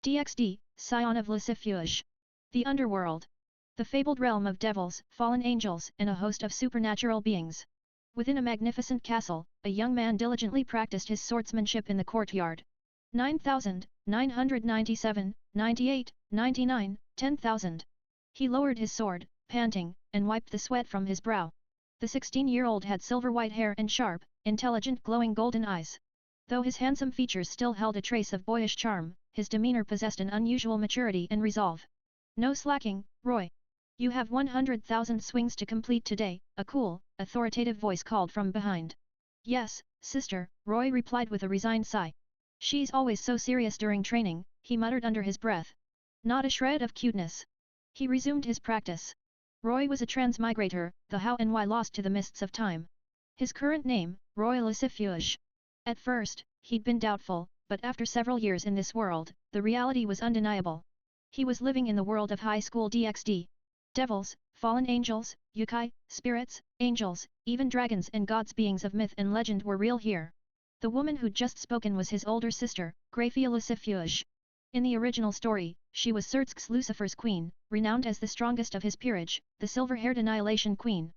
DxD, Scion of Lucifuge. The Underworld. The fabled realm of devils, fallen angels, and a host of supernatural beings. Within a magnificent castle, a young man diligently practiced his swordsmanship in the courtyard. 9,997, 98, 99, 10,000. He lowered his sword, panting, and wiped the sweat from his brow. The 16-year-old had silver-white hair and sharp, intelligent glowing golden eyes. Though his handsome features still held a trace of boyish charm, his demeanor possessed an unusual maturity and resolve. No slacking, Roy. You have 100,000 swings to complete today, a cool, authoritative voice called from behind. Yes, sister, Roy replied with a resigned sigh. She's always so serious during training, he muttered under his breath. Not a shred of cuteness. He resumed his practice. Roy was a transmigrator, the how and why lost to the mists of time. His current name, Roy Lucifuge. At first, he'd been doubtful, but after several years in this world, the reality was undeniable. He was living in the world of High School DxD. Devils, fallen angels, yokai, spirits, angels, even dragons and gods, beings of myth and legend were real here. The woman who'd just spoken was his older sister, Grayfia Lucifuge. In the original story, she was Surtsk's Lucifer's queen, renowned as the strongest of his peerage, the silver-haired Annihilation Queen.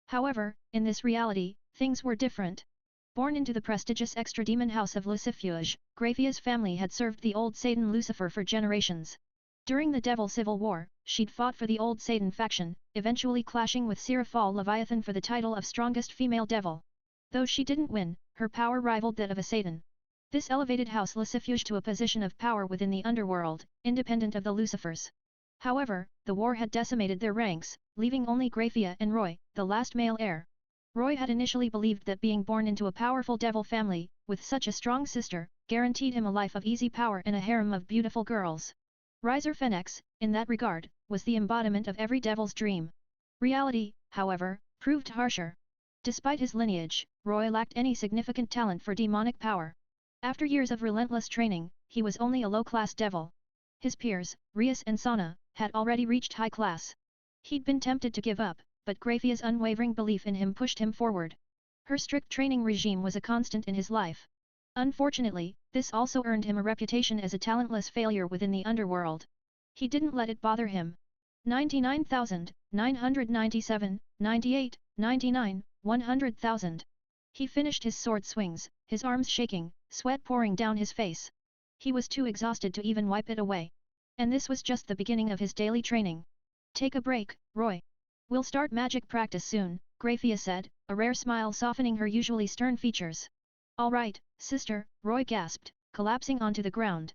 However, in this reality, things were different. Born into the prestigious extra-demon house of Lucifuge, Grayfia's family had served the old Satan Lucifer for generations. During the Devil Civil War, she'd fought for the old Satan faction, eventually clashing with Seraphal Leviathan for the title of strongest female devil. Though she didn't win, her power rivaled that of a Satan. This elevated House Lucifuge to a position of power within the underworld, independent of the Lucifers. However, the war had decimated their ranks, leaving only Grayfia and Roy, the last male heir. Roy had initially believed that being born into a powerful devil family, with such a strong sister, guaranteed him a life of easy power and a harem of beautiful girls. Riser Phoenix, in that regard, was the embodiment of every devil's dream. Reality, however, proved harsher. Despite his lineage, Roy lacked any significant talent for demonic power. After years of relentless training, he was only a low-class devil. His peers, Rias and Sana, had already reached high class. He'd been tempted to give up, but Grayfia's unwavering belief in him pushed him forward. Her strict training regime was a constant in his life. Unfortunately, this also earned him a reputation as a talentless failure within the underworld. He didn't let it bother him. 99,997, 98, 99, 100,000. He finished his sword swings, his arms shaking, sweat pouring down his face. He was too exhausted to even wipe it away. And this was just the beginning of his daily training. Take a break, Roy. We'll start magic practice soon, Grayfia said, a rare smile softening her usually stern features. All right, sister, Roy gasped, collapsing onto the ground.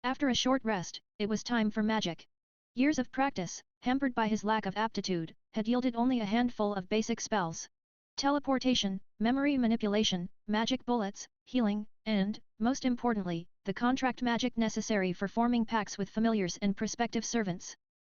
After a short rest, it was time for magic. Years of practice, hampered by his lack of aptitude, had yielded only a handful of basic spells. Teleportation, memory manipulation, magic bullets, healing, and, most importantly, the contract magic necessary for forming pacts with familiars and prospective servants.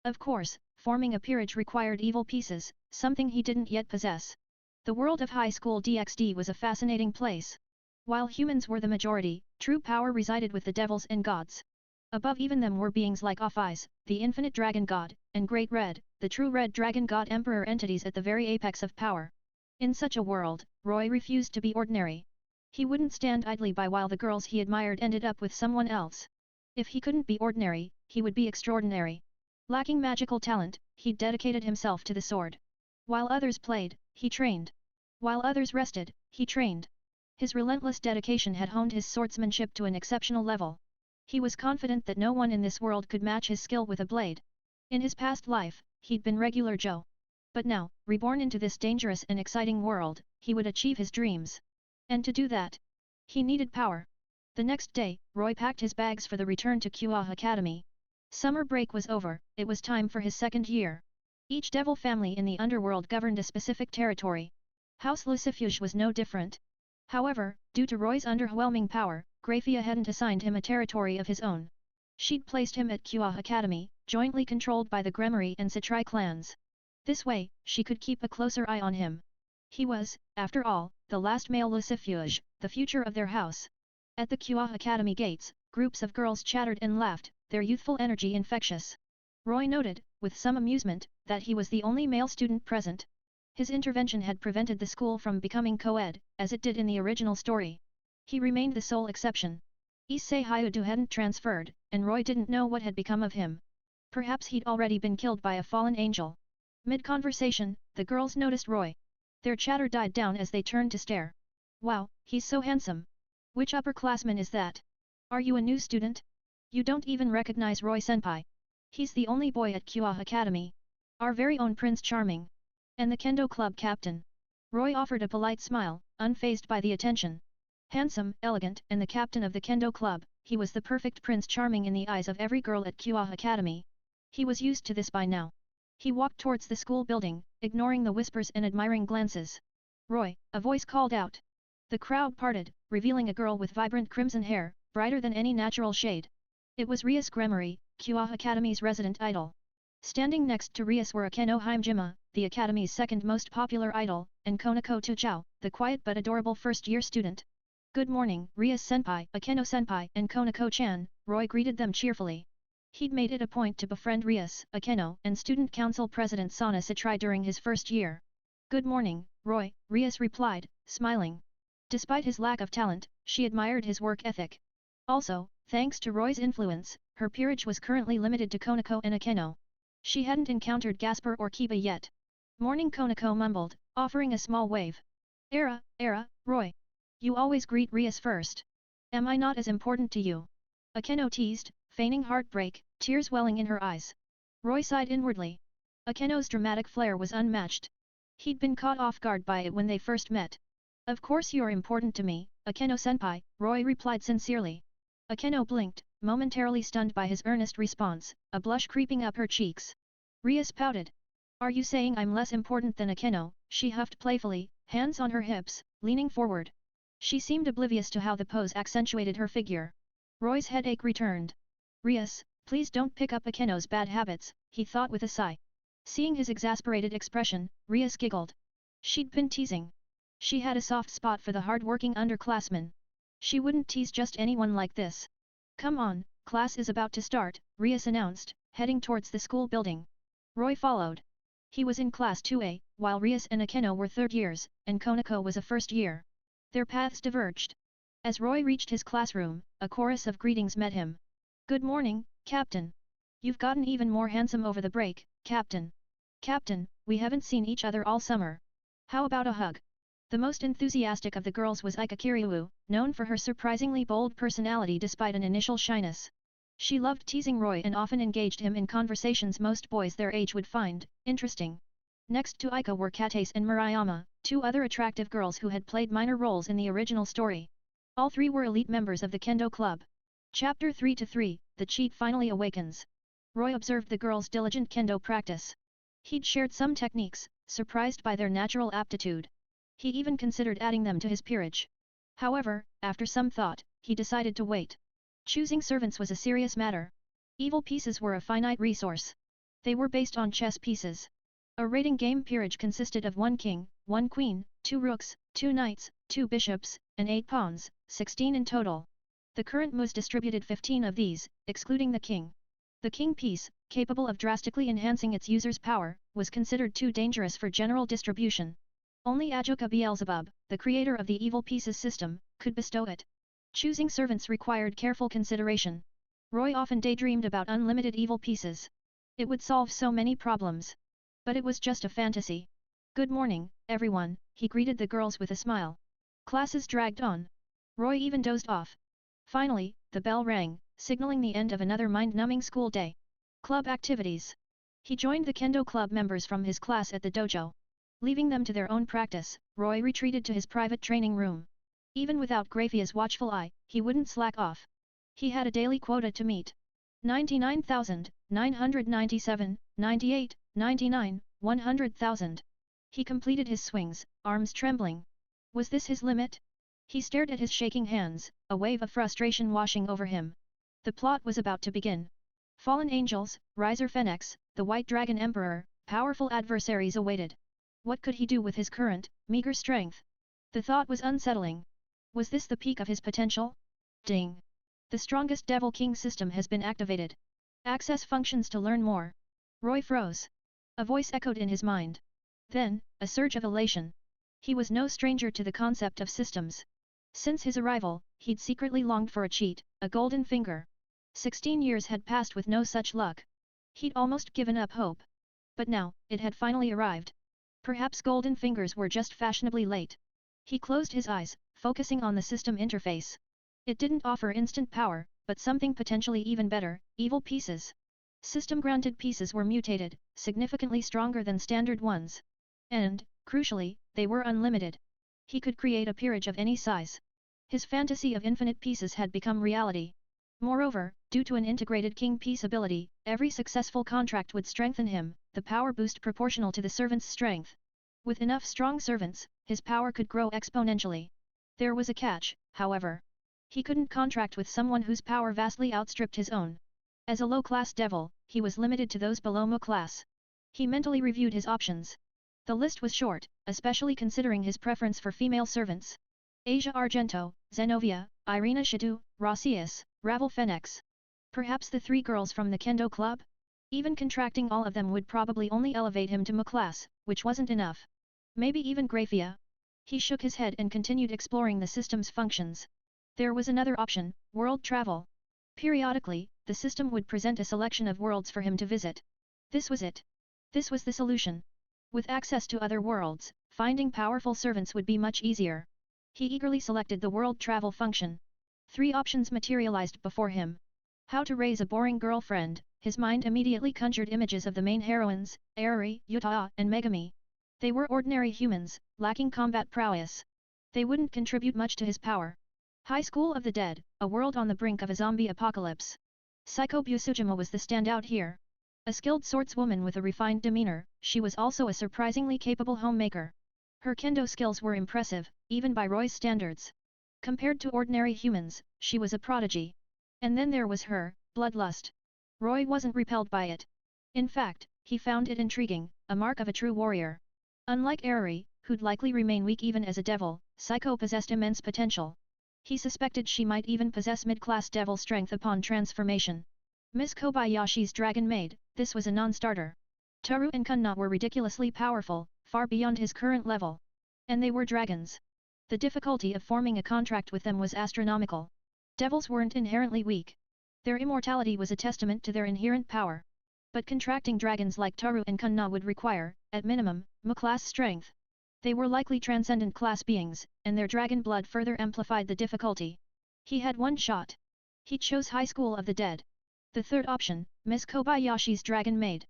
Of course, forming a peerage required evil pieces, something he didn't yet possess. The world of High School DxD was a fascinating place. While humans were the majority, true power resided with the devils and gods. Above even them were beings like Ophis, the infinite dragon god, and Great Red, the true red dragon god emperor, entities at the very apex of power. In such a world, Roy refused to be ordinary. He wouldn't stand idly by while the girls he admired ended up with someone else. If he couldn't be ordinary, he would be extraordinary. Lacking magical talent, he dedicated himself to the sword. While others played, he trained. While others rested, he trained. His relentless dedication had honed his swordsmanship to an exceptional level. He was confident that no one in this world could match his skill with a blade. In his past life, he'd been regular Joe. But now, reborn into this dangerous and exciting world, he would achieve his dreams. And to do that, he needed power. The next day, Roy packed his bags for the return to Kua Academy. Summer break was over, it was time for his second year. Each devil family in the underworld governed a specific territory. House Lucifuge was no different. However, due to Roy's underwhelming power, Grayfia hadn't assigned him a territory of his own. She'd placed him at Kua Academy, jointly controlled by the Gremory and Citrai clans. This way, she could keep a closer eye on him. He was, after all, the last male Lucifuge, the future of their house. At the Kua Academy gates, groups of girls chattered and laughed, their youthful energy infectious. Roy noted, with some amusement, that he was the only male student present. His intervention had prevented the school from becoming co-ed, as it did in the original story. He remained the sole exception. Issei Hyudu hadn't transferred, and Roy didn't know what had become of him. Perhaps he'd already been killed by a fallen angel. Mid-conversation, the girls noticed Roy. Their chatter died down as they turned to stare. Wow, he's so handsome. Which upperclassman is that? Are you a new student? You don't even recognize Roy senpai. He's the only boy at Kua Academy. Our very own Prince Charming. And the Kendo Club captain. Roy offered a polite smile, unfazed by the attention. Handsome, elegant, and the captain of the Kendo Club, he was the perfect Prince Charming in the eyes of every girl at Kua Academy. He was used to this by now. He walked towards the school building, ignoring the whispers and admiring glances. Roy, a voice called out. The crowd parted, revealing a girl with vibrant crimson hair, brighter than any natural shade. It was Rias Gremory, Kua Academy's resident idol. Standing next to Rias were Akeno Himejima, the Academy's second most popular idol, and Konako Tuchao, the quiet but adorable first-year student. Good morning, Rias-senpai, Akeno-senpai, and Konako-chan, Roy greeted them cheerfully. He'd made it a point to befriend Rias, Akeno, and Student Council President Sana Satrai during his first year. Good morning, Roy, Rias replied, smiling. Despite his lack of talent, she admired his work ethic. Also, thanks to Roy's influence, her peerage was currently limited to Konako and Akeno. She hadn't encountered Gasper or Kiba yet. Morning, Konako mumbled, offering a small wave. Roy. You always greet Rias first. Am I not as important to you? Akeno teased, feigning heartbreak, tears welling in her eyes. Roy sighed inwardly. Akeno's dramatic flair was unmatched. He'd been caught off guard by it when they first met. Of course you're important to me, Akeno-senpai, Roy replied sincerely. Akeno blinked, momentarily stunned by his earnest response, a blush creeping up her cheeks. Rias pouted. Are you saying I'm less important than Akeno? She huffed playfully, hands on her hips, leaning forward. She seemed oblivious to how the pose accentuated her figure. Roy's headache returned. Rias, please don't pick up Akeno's bad habits, he thought with a sigh. Seeing his exasperated expression, Rias giggled. She'd been teasing. She had a soft spot for the hard-working underclassmen. She wouldn't tease just anyone like this. Come on, class is about to start, Rias announced, heading towards the school building. Roy followed. He was in Class 2A, while Rias and Akeno were third years, and Konako was a first year. Their paths diverged. As Roy reached his classroom, a chorus of greetings met him. Good morning, Captain. You've gotten even more handsome over the break, Captain. Captain, we haven't seen each other all summer. How about a hug? The most enthusiastic of the girls was Ika Kiryu, known for her surprisingly bold personality despite an initial shyness. She loved teasing Roy and often engaged him in conversations most boys their age would find interesting. Next to Ika were Katase and Murayama, two other attractive girls who had played minor roles in the original story. All three were elite members of the Kendo Club. Chapter 3-3, The Cheat Finally Awakens. Roy observed the girls' diligent Kendo practice. He'd shared some techniques, surprised by their natural aptitude. He even considered adding them to his peerage. However, after some thought, he decided to wait. Choosing servants was a serious matter. Evil pieces were a finite resource. They were based on chess pieces. A rating game peerage consisted of 1 king, 1 queen, 2 rooks, 2 knights, 2 bishops, and 8 pawns, 16 in total. The current moves distributed 15 of these, excluding the king. The king piece, capable of drastically enhancing its user's power, was considered too dangerous for general distribution. Only Ajoka Beelzebub, the creator of the evil pieces system, could bestow it. Choosing servants required careful consideration. Roy often daydreamed about unlimited evil pieces. It would solve so many problems. But it was just a fantasy. Good morning, everyone, he greeted the girls with a smile. Classes dragged on. Roy even dozed off. Finally, the bell rang, signaling the end of another mind-numbing school day. Club activities. He joined the Kendo Club members from his class at the dojo. Leaving them to their own practice, Roy retreated to his private training room. Even without Grayfia's watchful eye, he wouldn't slack off. He had a daily quota to meet. 99,997, 98, 99, 100,000. He completed his swings, arms trembling. Was this his limit? He stared at his shaking hands, a wave of frustration washing over him. The plot was about to begin. Fallen angels, Riser Phoenix, the White Dragon Emperor, powerful adversaries awaited. What could he do with his current, meager strength? The thought was unsettling. Was this the peak of his potential? Ding! The strongest Devil King system has been activated. Access functions to learn more. Roy froze. A voice echoed in his mind. Then, a surge of elation. He was no stranger to the concept of systems. Since his arrival, he'd secretly longed for a cheat, a golden finger. 16 years had passed with no such luck. He'd almost given up hope. But now, it had finally arrived. Perhaps golden fingers were just fashionably late. He closed his eyes, focusing on the system interface. It didn't offer instant power, but something potentially even better, evil pieces. System-granted pieces were mutated, significantly stronger than standard ones. And, crucially, they were unlimited. He could create a peerage of any size. His fantasy of infinite pieces had become reality. Moreover, due to an integrated king piece ability, every successful contract would strengthen him, the power boost proportional to the servant's strength. With enough strong servants, his power could grow exponentially. There was a catch, however. He couldn't contract with someone whose power vastly outstripped his own. As a low-class devil, he was limited to those below Mo class. He mentally reviewed his options. The list was short, especially considering his preference for female servants. Asia Argento, Zenovia, Irina Shadu, Rossius, Ravel Fenix. Perhaps the 3 girls from the Kendo Club? Even contracting all of them would probably only elevate him to Mo class, which wasn't enough. Maybe even Grayfia? He shook his head and continued exploring the system's functions. There was another option, world travel. Periodically, the system would present a selection of worlds for him to visit. This was it. This was the solution. With access to other worlds, finding powerful servants would be much easier. He eagerly selected the world travel function. 3 options materialized before him. How to raise a boring girlfriend. His mind immediately conjured images of the main heroines, Airi, Yuta, and Megami. They were ordinary humans, lacking combat prowess. They wouldn't contribute much to his power. High School of the Dead, a world on the brink of a zombie apocalypse. Psycho Busujima was the standout here. A skilled swordswoman with a refined demeanor, she was also a surprisingly capable homemaker. Her kendo skills were impressive, even by Roy's standards. Compared to ordinary humans, she was a prodigy. And then there was her bloodlust. Roy wasn't repelled by it. In fact, he found it intriguing, a mark of a true warrior. Unlike Airi, who'd likely remain weak even as a devil, Psycho possessed immense potential. He suspected she might even possess mid-class devil strength upon transformation. Miss Kobayashi's Dragon Maid, this was a non-starter. Toru and Kunna were ridiculously powerful, far beyond his current level. And they were dragons. The difficulty of forming a contract with them was astronomical. Devils weren't inherently weak. Their immortality was a testament to their inherent power. But contracting dragons like Toru and Kunna would require, at minimum, Mo-class strength. They were likely transcendent class beings, and their dragon blood further amplified the difficulty. He had one shot. He chose High School of the Dead. The third option, Miss Kobayashi's Dragon Maid.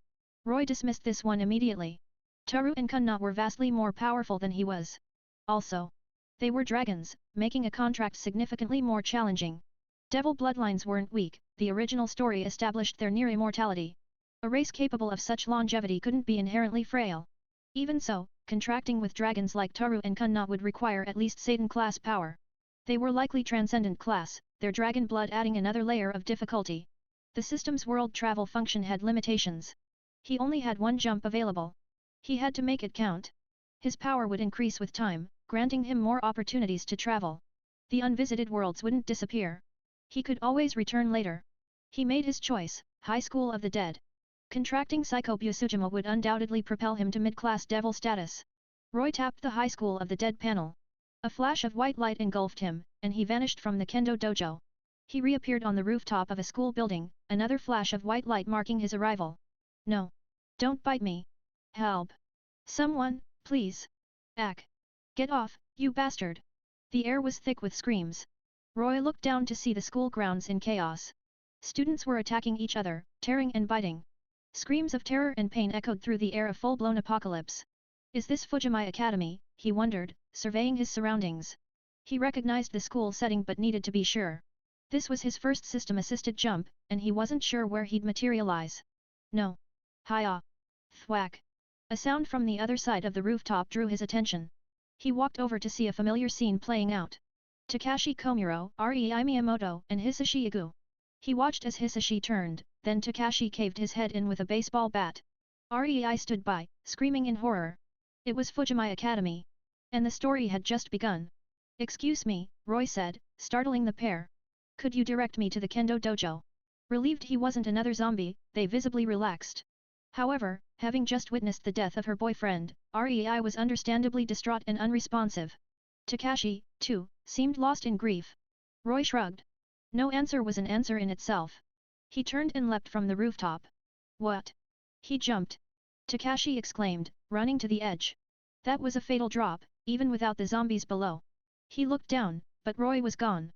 Roy dismissed this one immediately. Toru and Kunna were vastly more powerful than he was. Also, they were dragons, making a contract significantly more challenging. Devil bloodlines weren't weak, the original story established their near immortality. A race capable of such longevity couldn't be inherently frail. Even so, contracting with dragons like Toru and Kunna would require at least Satan-class power. They were likely transcendent class, their dragon blood adding another layer of difficulty. The system's world travel function had limitations. He only had one jump available. He had to make it count. His power would increase with time, granting him more opportunities to travel. The unvisited worlds wouldn't disappear. He could always return later. He made his choice, High School of the Dead. Contracting Psycho Busujima would undoubtedly propel him to mid-class devil status. Roy tapped the High School of the Dead panel. A flash of white light engulfed him, and he vanished from the kendo dojo. He reappeared on the rooftop of a school building, another flash of white light marking his arrival. No. Don't bite me. Help. Someone, please. Ack. Get off, you bastard. The air was thick with screams. Roy looked down to see the school grounds in chaos. Students were attacking each other, tearing and biting. Screams of terror and pain echoed through the air of full-blown apocalypse. Is this Fujimi Academy? He wondered, surveying his surroundings. He recognized the school setting but needed to be sure. This was his first system-assisted jump, and he wasn't sure where he'd materialize. No. Hi-ya. Thwack. A sound from the other side of the rooftop drew his attention. He walked over to see a familiar scene playing out. Takashi Komuro, Rei Miyamoto, and Hisashi Igu. He watched as Hisashi turned, then Takashi caved his head in with a baseball bat. Rei stood by, screaming in horror. It was Fujimi Academy. And the story had just begun. Excuse me, Roy said, startling the pair. Could you direct me to the kendo dojo? Relieved he wasn't another zombie, they visibly relaxed. However, having just witnessed the death of her boyfriend, Rei was understandably distraught and unresponsive. Takashi, too, seemed lost in grief. Roy shrugged. No answer was an answer in itself. He turned and leapt from the rooftop. What? He jumped. Takashi exclaimed, running to the edge. That was a fatal drop, even without the zombies below. He looked down, but Roy was gone.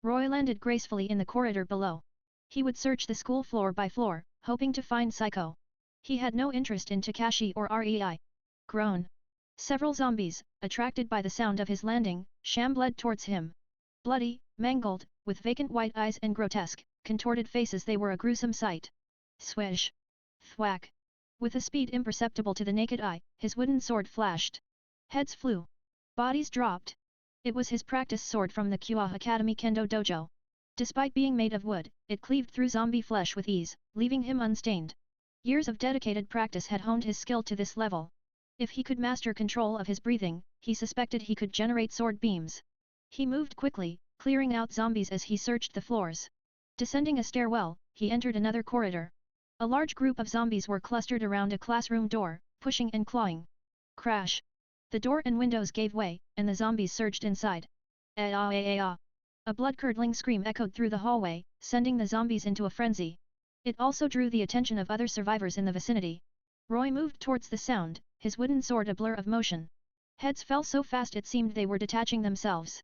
Roy landed gracefully in the corridor below. He would search the school floor by floor, hoping to find Psycho. He had no interest in Takashi or Rei. Groan. Several zombies, attracted by the sound of his landing, shambled towards him. Bloody, mangled, with vacant white eyes and grotesque, contorted faces, they were a gruesome sight. Swish! Thwack! With a speed imperceptible to the naked eye, his wooden sword flashed. Heads flew. Bodies dropped. It was his practice sword from the Kua Academy Kendo Dojo. Despite being made of wood, it cleaved through zombie flesh with ease, leaving him unstained. Years of dedicated practice had honed his skill to this level. If he could master control of his breathing, he suspected he could generate sword beams. He moved quickly, clearing out zombies as he searched the floors. Descending a stairwell, he entered another corridor. A large group of zombies were clustered around a classroom door, pushing and clawing. Crash! The door and windows gave way, and the zombies surged inside. Ah! A blood-curdling scream echoed through the hallway, sending the zombies into a frenzy. It also drew the attention of other survivors in the vicinity. Roy moved towards the sound, his wooden sword a blur of motion. Heads fell so fast it seemed they were detaching themselves.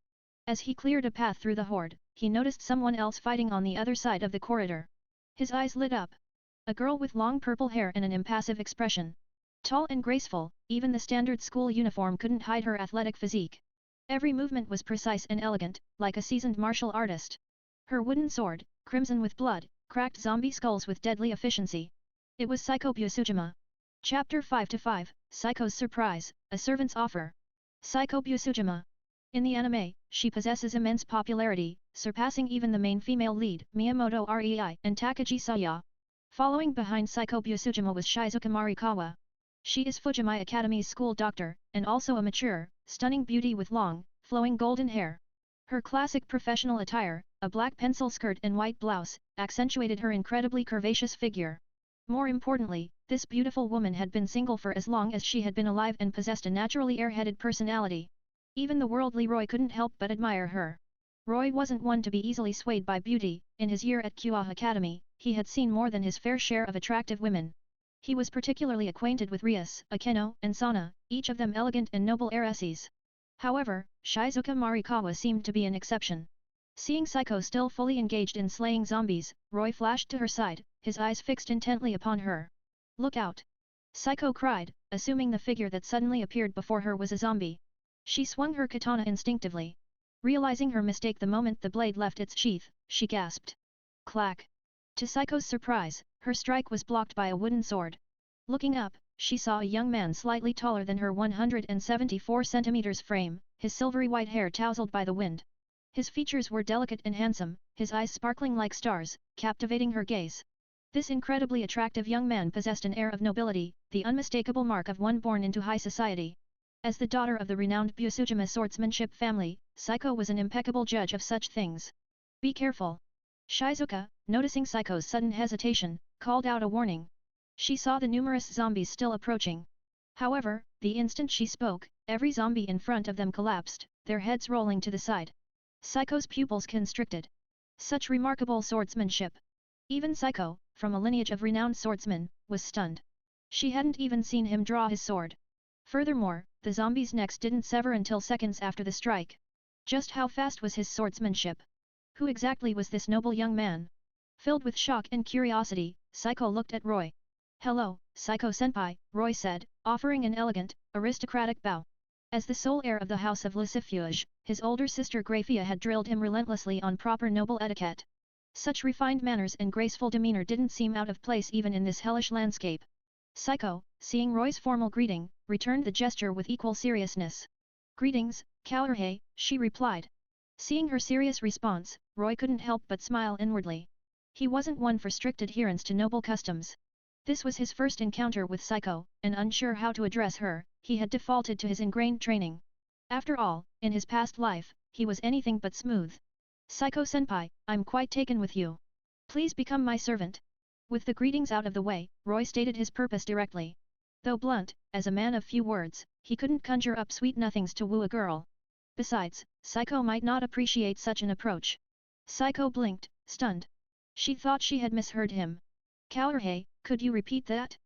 As he cleared a path through the horde, he noticed someone else fighting on the other side of the corridor. His eyes lit up. A girl with long purple hair and an impassive expression. Tall and graceful, even the standard school uniform couldn't hide her athletic physique. Every movement was precise and elegant, like a seasoned martial artist. Her wooden sword, crimson with blood, cracked zombie skulls with deadly efficiency. It was Psycho Busujima. Chapter 5-5, Psycho's Surprise, A Servant's Offer. Psycho Busujima. In the anime, she possesses immense popularity, surpassing even the main female lead, Miyamoto Rei and Takagi Saya. Following behind Psycho Busujima was Shizuka Marikawa. She is Fujimi Academy's school doctor, and also a mature, stunning beauty with long, flowing golden hair. Her classic professional attire, a black pencil skirt and white blouse, accentuated her incredibly curvaceous figure. More importantly, this beautiful woman had been single for as long as she had been alive and possessed a naturally airheaded personality. Even the worldly Roy couldn't help but admire her. Roy wasn't one to be easily swayed by beauty. In his year at Kua Academy, he had seen more than his fair share of attractive women. He was particularly acquainted with Rias, Akeno, and Sana, each of them elegant and noble heiresses. However, Shizuka Marikawa seemed to be an exception. Seeing Psycho still fully engaged in slaying zombies, Roy flashed to her side, his eyes fixed intently upon her. "Look out!" Psycho cried, assuming the figure that suddenly appeared before her was a zombie. She swung her katana instinctively. Realizing her mistake the moment the blade left its sheath, she gasped. Clack! To Psycho's surprise, her strike was blocked by a wooden sword. Looking up, she saw a young man slightly taller than her 174 cm frame, his silvery white hair tousled by the wind. His features were delicate and handsome, his eyes sparkling like stars, captivating her gaze. This incredibly attractive young man possessed an air of nobility, the unmistakable mark of one born into high society. As the daughter of the renowned Busujima swordsmanship family, Psycho was an impeccable judge of such things. "Be careful!" Shizuka, noticing Psycho's sudden hesitation, called out a warning. She saw the numerous zombies still approaching. However, the instant she spoke, every zombie in front of them collapsed, their heads rolling to the side. Psycho's pupils constricted. Such remarkable swordsmanship! Even Psycho, from a lineage of renowned swordsmen, was stunned. She hadn't even seen him draw his sword. Furthermore, the zombies' necks didn't sever until seconds after the strike. Just how fast was his swordsmanship? Who exactly was this noble young man? Filled with shock and curiosity, Psycho looked at Roy. "Hello, Psycho-senpai," Roy said, offering an elegant, aristocratic bow. As the sole heir of the house of Lucifuge, his older sister Grayfia had drilled him relentlessly on proper noble etiquette. Such refined manners and graceful demeanor didn't seem out of place even in this hellish landscape. Psycho, seeing Roy's formal greeting, returned the gesture with equal seriousness. "Greetings, Kaoruhei," she replied. Seeing her serious response, Roy couldn't help but smile inwardly. He wasn't one for strict adherence to noble customs. This was his first encounter with Psycho, and unsure how to address her, he had defaulted to his ingrained training. After all, in his past life, he was anything but smooth. "Psycho-senpai, I'm quite taken with you. Please become my servant." With the greetings out of the way, Roy stated his purpose directly. Though blunt, as a man of few words, he couldn't conjure up sweet nothings to woo a girl. Besides, Psycho might not appreciate such an approach. Psycho blinked, stunned. She thought she had misheard him. Kaoruhei, could you repeat that?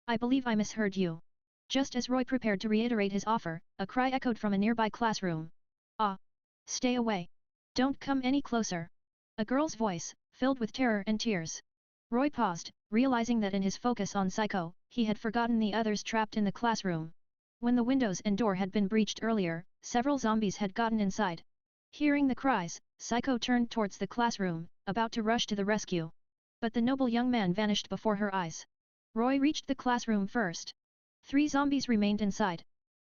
I believe I misheard you. Just as Roy prepared to reiterate his offer, a cry echoed from a nearby classroom. Ah! Stay away! Don't come any closer! A girl's voice, filled with terror and tears. Roy paused, realizing that in his focus on Psycho, he had forgotten the others trapped in the classroom. When the windows and door had been breached earlier, several zombies had gotten inside. Hearing the cries, Psycho turned towards the classroom, about to rush to the rescue. But the noble young man vanished before her eyes. Roy reached the classroom first. 3 zombies remained inside.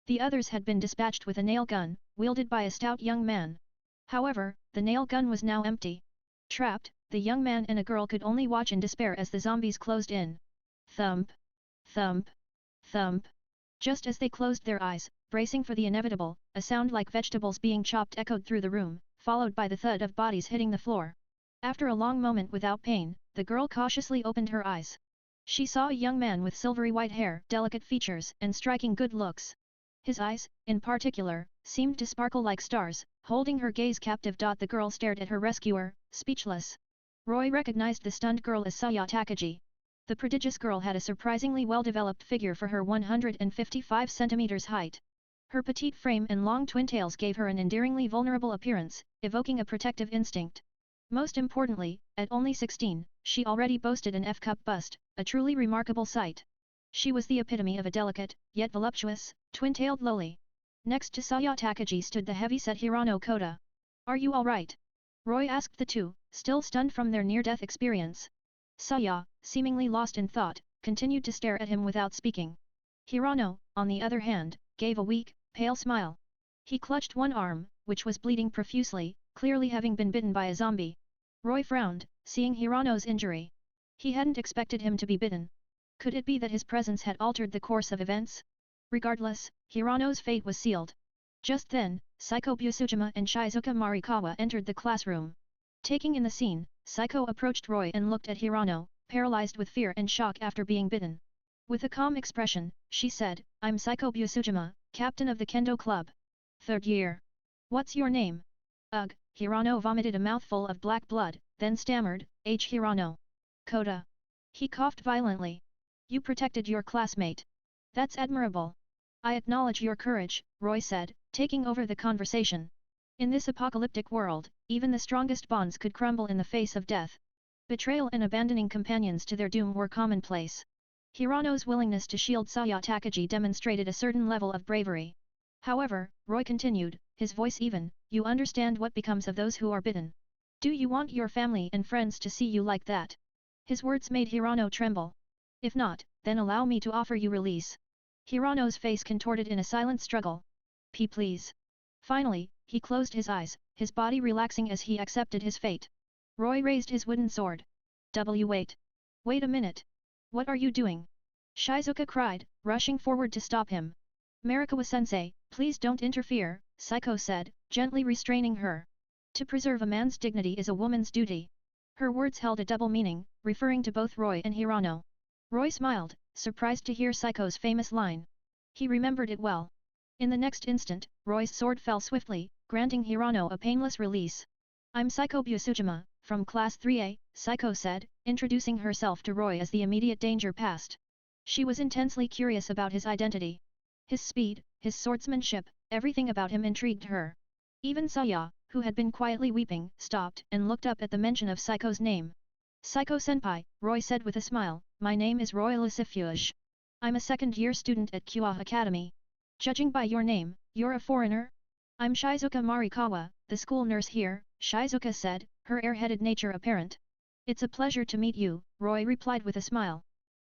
The others had been dispatched with a nail gun, wielded by a stout young man. However, the nail gun was now empty. Trapped, the young man and a girl could only watch in despair as the zombies closed in. Thump! Thump! Thump! Just as they closed their eyes, bracing for the inevitable, a sound like vegetables being chopped echoed through the room, followed by the thud of bodies hitting the floor. After a long moment without pain, the girl cautiously opened her eyes. She saw a young man with silvery white hair, delicate features, and striking good looks. His eyes, in particular, seemed to sparkle like stars. Holding her gaze captive. The girl stared at her rescuer, speechless. Roy recognized the stunned girl as Saya Takagi. The prodigious girl had a surprisingly well-developed figure for her 155 centimeters height. Her petite frame and long twin tails gave her an endearingly vulnerable appearance, evoking a protective instinct. Most importantly, at only 16, she already boasted an F-cup bust, a truly remarkable sight. She was the epitome of a delicate, yet voluptuous, twin-tailed loli. Next to Saya Takagi stood the heavy-set Hirano Koda. Are you alright? Roy asked the two, still stunned from their near-death experience. Saya, seemingly lost in thought, continued to stare at him without speaking. Hirano, on the other hand, gave a weak, pale smile. He clutched one arm, which was bleeding profusely, clearly having been bitten by a zombie. Roy frowned, seeing Hirano's injury. He hadn't expected him to be bitten. Could it be that his presence had altered the course of events? Regardless, Hirano's fate was sealed. Just then, Psycho Busujima and Shizuka Marikawa entered the classroom. Taking in the scene, Psycho approached Roy and looked at Hirano, paralyzed with fear and shock after being bitten. With a calm expression, she said, I'm Psycho Busujima, captain of the Kendo Club. 3rd year. What's your name? Ugh, Hirano vomited a mouthful of black blood, then stammered, H. Hirano. Koda. He coughed violently. You protected your classmate. That's admirable. I acknowledge your courage, Roy said, taking over the conversation. In this apocalyptic world, even the strongest bonds could crumble in the face of death. Betrayal and abandoning companions to their doom were commonplace. Hirano's willingness to shield Saya Takagi demonstrated a certain level of bravery. However, Roy continued, his voice even, you understand what becomes of those who are bitten. Do you want your family and friends to see you like that? His words made Hirano tremble. If not, then allow me to offer you release. Hirano's face contorted in a silent struggle. Please. Finally, he closed his eyes, his body relaxing as he accepted his fate. Roy raised his wooden sword. Wait. Wait a minute. What are you doing? Shizuka cried, rushing forward to stop him. Marikawa-sensei, please don't interfere, Psycho said, gently restraining her. To preserve a man's dignity is a woman's duty. Her words held a double meaning, referring to both Roy and Hirano. Roy smiled, surprised to hear Psycho's famous line. He remembered it well. In the next instant, Roy's sword fell swiftly, granting Hirano a painless release. I'm Psycho Busujima, from Class 3A, Psycho said, introducing herself to Roy as the immediate danger passed. She was intensely curious about his identity. His speed, his swordsmanship, everything about him intrigued her. Even Saya, who had been quietly weeping, stopped and looked up at the mention of Psycho's name. Psycho-senpai, Roy said with a smile, my name is Roy Lucifuge. I'm a second-year student at Kua Academy. Judging by your name, you're a foreigner? I'm Shizuka Marikawa, the school nurse here, Shizuka said, her air-headed nature apparent. It's a pleasure to meet you, Roy replied with a smile.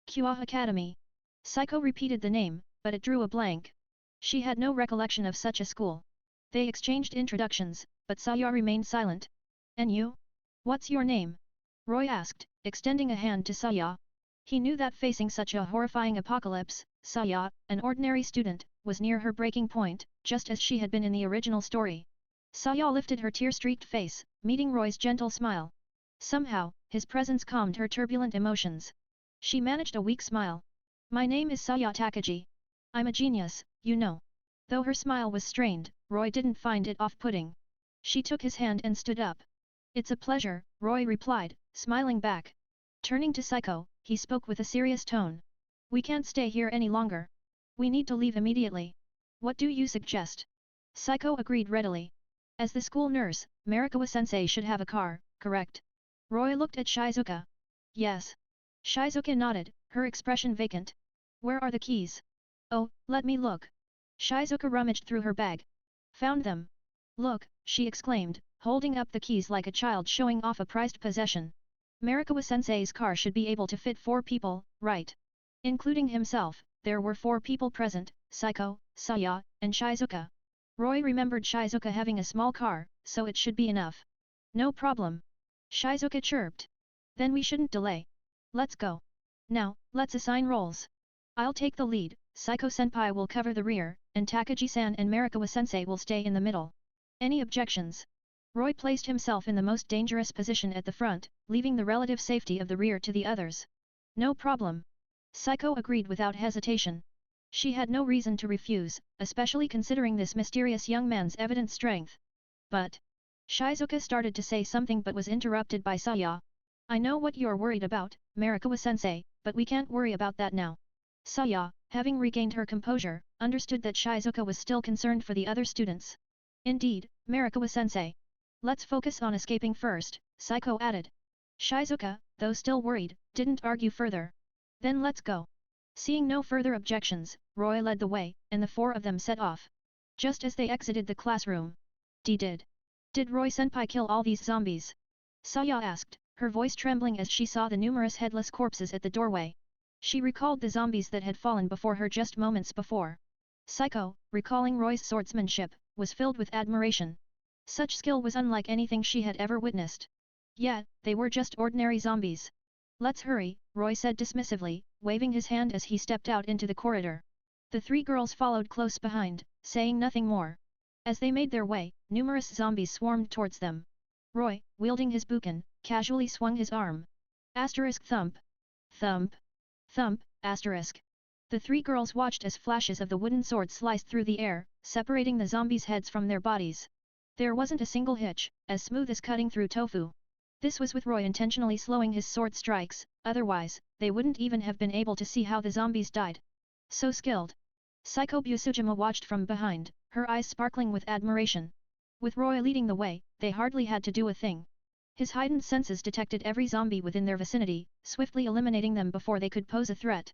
Kua Academy. Psycho repeated the name, but it drew a blank. She had no recollection of such a school. They exchanged introductions, but Saya remained silent. And you? What's your name? Roy asked, extending a hand to Saya. He knew that facing such a horrifying apocalypse, Saya, an ordinary student, was near her breaking point, just as she had been in the original story. Saya lifted her tear-streaked face, meeting Roy's gentle smile. Somehow, his presence calmed her turbulent emotions. She managed a weak smile. My name is Saya Takagi. I'm a genius, you know. Though her smile was strained, Roy didn't find it off-putting. She took his hand and stood up. It's a pleasure, Roy replied, smiling back. Turning to Psycho, he spoke with a serious tone. We can't stay here any longer. We need to leave immediately. What do you suggest? Psycho agreed readily. As the school nurse, Marikawa-sensei should have a car, correct? Roy looked at Shizuka. Yes. Shizuka nodded, her expression vacant. Where are the keys? Oh, let me look. Shizuka rummaged through her bag. Found them. Look, she exclaimed, holding up the keys like a child showing off a prized possession. Marikawa-sensei's car should be able to fit 4 people, right? Including himself, there were 4 people present, Psycho, Saya, and Shizuka. Roy remembered Shizuka having a small car, so it should be enough. No problem. Shizuka chirped. Then we shouldn't delay. Let's go. Now, let's assign roles. I'll take the lead, Psycho-senpai will cover the rear, and Takagi-san and Marikawa-sensei will stay in the middle. Any objections? Roy placed himself in the most dangerous position at the front, leaving the relative safety of the rear to the others. No problem. Psycho agreed without hesitation. She had no reason to refuse, especially considering this mysterious young man's evident strength. But Shizuka started to say something but was interrupted by Saya. I know what you're worried about, Marikawa-sensei, but we can't worry about that now. Saya, having regained her composure, understood that Shizuka was still concerned for the other students. Indeed, Marikawa-sensei. Let's focus on escaping first, Psycho added. Shizuka, though still worried, didn't argue further. Then let's go. Seeing no further objections, Roy led the way, and the 4 of them set off. Just as they exited the classroom. Did Roy-senpai kill all these zombies? Saya asked, her voice trembling as she saw the numerous headless corpses at the doorway. She recalled the zombies that had fallen before her just moments before. Psycho, recalling Roy's swordsmanship, was filled with admiration. Such skill was unlike anything she had ever witnessed. Yet, they were just ordinary zombies. Let's hurry, Roy said dismissively, waving his hand as he stepped out into the corridor. The 3 girls followed close behind, saying nothing more. As they made their way, numerous zombies swarmed towards them. Roy, wielding his buken, casually swung his arm. Asterisk thump. Thump. Thump, asterisk. The 3 girls watched as flashes of the wooden sword sliced through the air, separating the zombies' heads from their bodies. There wasn't a single hitch, as smooth as cutting through tofu. This was with Roy intentionally slowing his sword strikes, otherwise, they wouldn't even have been able to see how the zombies died. So skilled. Psycho Busujima watched from behind, her eyes sparkling with admiration. With Roy leading the way, they hardly had to do a thing. His heightened senses detected every zombie within their vicinity, swiftly eliminating them before they could pose a threat.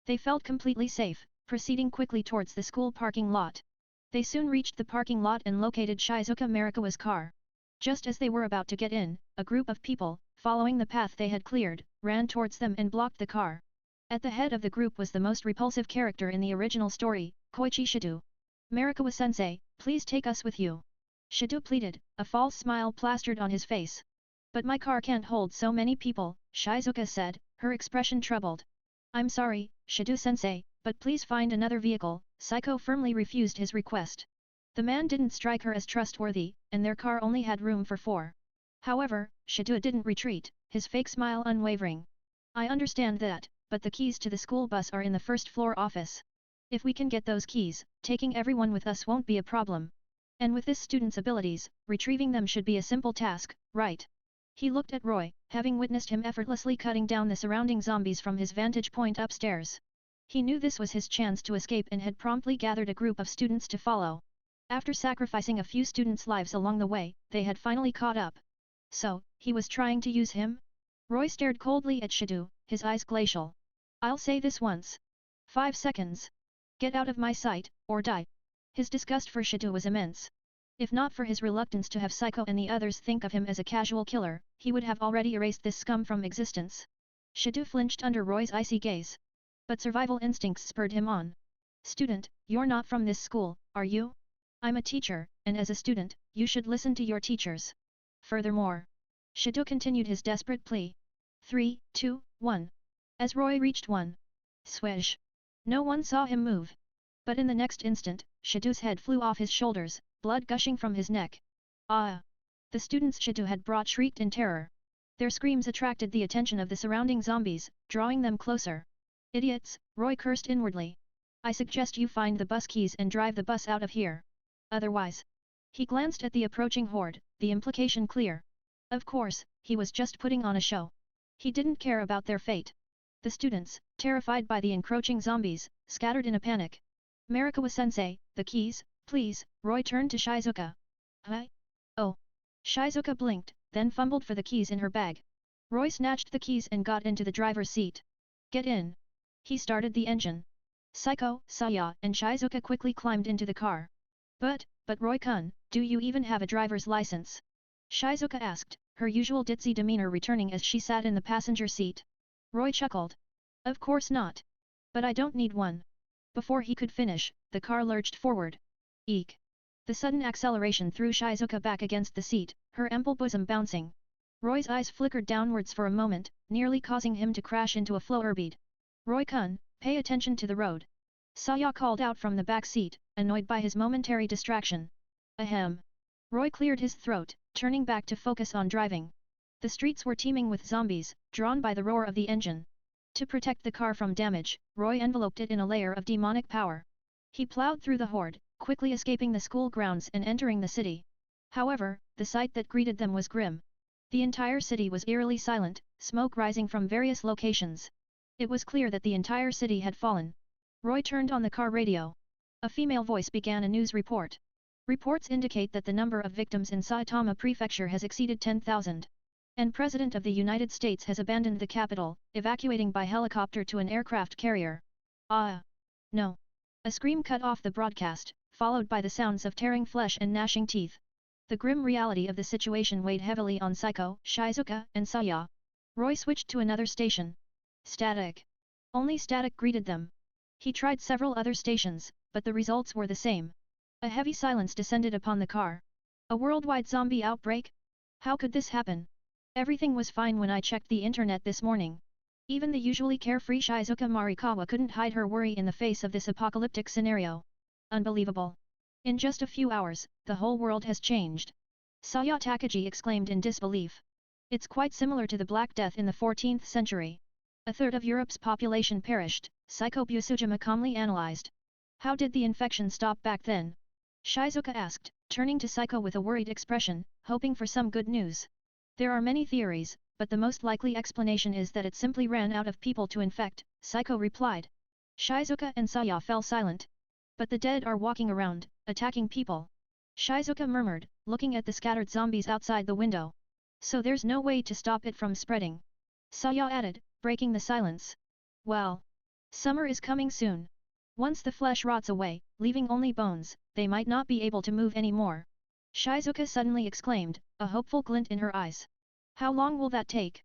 They felt completely safe, proceeding quickly towards the school parking lot. They soon reached the parking lot and located Shizuka Marikawa's car. Just as they were about to get in, a group of people, following the path they had cleared, ran towards them and blocked the car. At the head of the group was the most repulsive character in the original story, Koichi Shido. Marikawa-sensei, please take us with you. Shido pleaded, a false smile plastered on his face. But my car can't hold so many people, Shizuka said, her expression troubled. I'm sorry, Shido-sensei, but please find another vehicle, Psycho firmly refused his request. The man didn't strike her as trustworthy, and their car only had room for 4. However, Shido didn't retreat, his fake smile unwavering. I understand that, but the keys to the school bus are in the first floor office. If we can get those keys, taking everyone with us won't be a problem. And with this student's abilities, retrieving them should be a simple task, right? He looked at Roy, having witnessed him effortlessly cutting down the surrounding zombies from his vantage point upstairs. He knew this was his chance to escape and had promptly gathered a group of students to follow. After sacrificing a few students' lives along the way, they had finally caught up. So, he was trying to use him? Roy stared coldly at Shido, his eyes glacial. I'll say this once. 5 seconds. Get out of my sight, or die. His disgust for Shido was immense. If not for his reluctance to have Psycho and the others think of him as a casual killer, he would have already erased this scum from existence. Shido flinched under Roy's icy gaze. But survival instincts spurred him on. Student, you're not from this school, are you? I'm a teacher, and as a student, you should listen to your teachers. Furthermore. Shido continued his desperate plea. 3, 2, 1. As Roy reached 1. Swish. No one saw him move. But in the next instant, Shido's head flew off his shoulders, blood gushing from his neck. Ah! The students Shido had brought shrieked in terror. Their screams attracted the attention of the surrounding zombies, drawing them closer. Idiots, Roy cursed inwardly. I suggest you find the bus keys and drive the bus out of here. Otherwise. He glanced at the approaching horde, the implication clear. Of course, he was just putting on a show. He didn't care about their fate. The students, terrified by the encroaching zombies, scattered in a panic. Marikawa-sensei, the keys, please, Roy turned to Shizuka. Huh? Oh. Shizuka blinked, then fumbled for the keys in her bag. Roy snatched the keys and got into the driver's seat. Get in. He started the engine. Saiko, Saya and Shizuka quickly climbed into the car. But Roy-kun, do you even have a driver's license? Shizuka asked, her usual ditzy demeanor returning as she sat in the passenger seat. Roy chuckled. Of course not. But I don't need one. Before he could finish, the car lurched forward. Eek. The sudden acceleration threw Shizuka back against the seat, her ample bosom bouncing. Roy's eyes flickered downwards for a moment, nearly causing him to crash into a floorbead. Roy-kun, pay attention to the road. Saya called out from the back seat, annoyed by his momentary distraction. Ahem. Roy cleared his throat, turning back to focus on driving. The streets were teeming with zombies, drawn by the roar of the engine. To protect the car from damage, Roy enveloped it in a layer of demonic power. He plowed through the horde, quickly escaping the school grounds and entering the city. However, the sight that greeted them was grim. The entire city was eerily silent, smoke rising from various locations. It was clear that the entire city had fallen. Roy turned on the car radio. A female voice began a news report. Reports indicate that the number of victims in Saitama Prefecture has exceeded 10,000. And President of the United States has abandoned the capital, evacuating by helicopter to an aircraft carrier. Ah! No! A scream cut off the broadcast, followed by the sounds of tearing flesh and gnashing teeth. The grim reality of the situation weighed heavily on Saiko, Shizuka, and Saya. Roy switched to another station. Static. Only static greeted them. He tried several other stations, but the results were the same. A heavy silence descended upon the car. A worldwide zombie outbreak? How could this happen? Everything was fine when I checked the internet this morning. Even the usually carefree Shizuka Marikawa couldn't hide her worry in the face of this apocalyptic scenario. Unbelievable. In just a few hours, the whole world has changed. Saya Takagi exclaimed in disbelief. It's quite similar to the Black Death in the 14th century. A third of Europe's population perished, Saiko Busujima calmly analyzed. How did the infection stop back then? Shizuka asked, turning to Saiko with a worried expression, hoping for some good news. There are many theories, but the most likely explanation is that it simply ran out of people to infect, Saiko replied. Shizuka and Saya fell silent. But the dead are walking around, attacking people. Shizuka murmured, looking at the scattered zombies outside the window. So there's no way to stop it from spreading. Saya added, breaking the silence. Well. Summer is coming soon. Once the flesh rots away, leaving only bones, they might not be able to move anymore. Shizuka suddenly exclaimed, a hopeful glint in her eyes. How long will that take?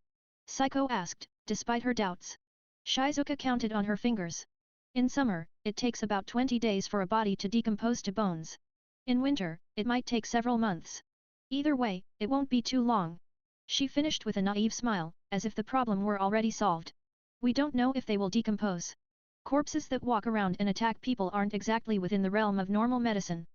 Saiko asked, despite her doubts. Shizuka counted on her fingers. In summer, it takes about 20 days for a body to decompose to bones. In winter, it might take several months. Either way, it won't be too long. She finished with a naive smile, as if the problem were already solved. We don't know if they will decompose. Corpses that walk around and attack people aren't exactly within the realm of normal medicine.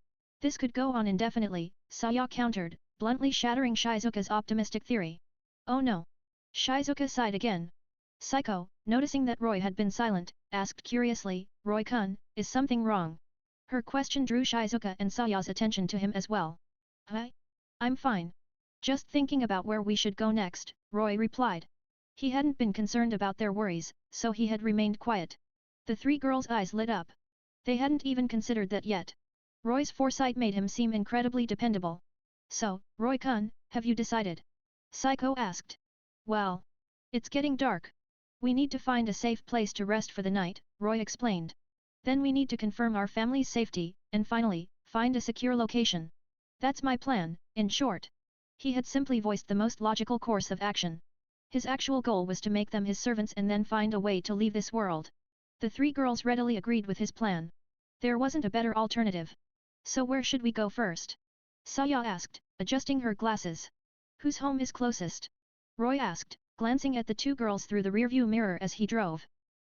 This could go on indefinitely, Saya countered, bluntly shattering Shizuka's optimistic theory. Oh no! Shizuka sighed again. Saiko, noticing that Roy had been silent, asked curiously, Roy-kun, is something wrong? Her question drew Shizuka and Saya's attention to him as well. Huh? I'm fine. Just thinking about where we should go next, Roy replied. He hadn't been concerned about their worries, so he had remained quiet. The three girls' eyes lit up. They hadn't even considered that yet. Roy's foresight made him seem incredibly dependable. So, Roy-kun, have you decided? Saiko asked. Well. It's getting dark. We need to find a safe place to rest for the night, Roy explained. Then we need to confirm our family's safety, and finally, find a secure location. That's my plan, in short. He had simply voiced the most logical course of action. His actual goal was to make them his servants and then find a way to leave this world. The three girls readily agreed with his plan. There wasn't a better alternative. So where should we go first? Saya asked, adjusting her glasses. Whose home is closest? Roy asked, glancing at the two girls through the rearview mirror as he drove.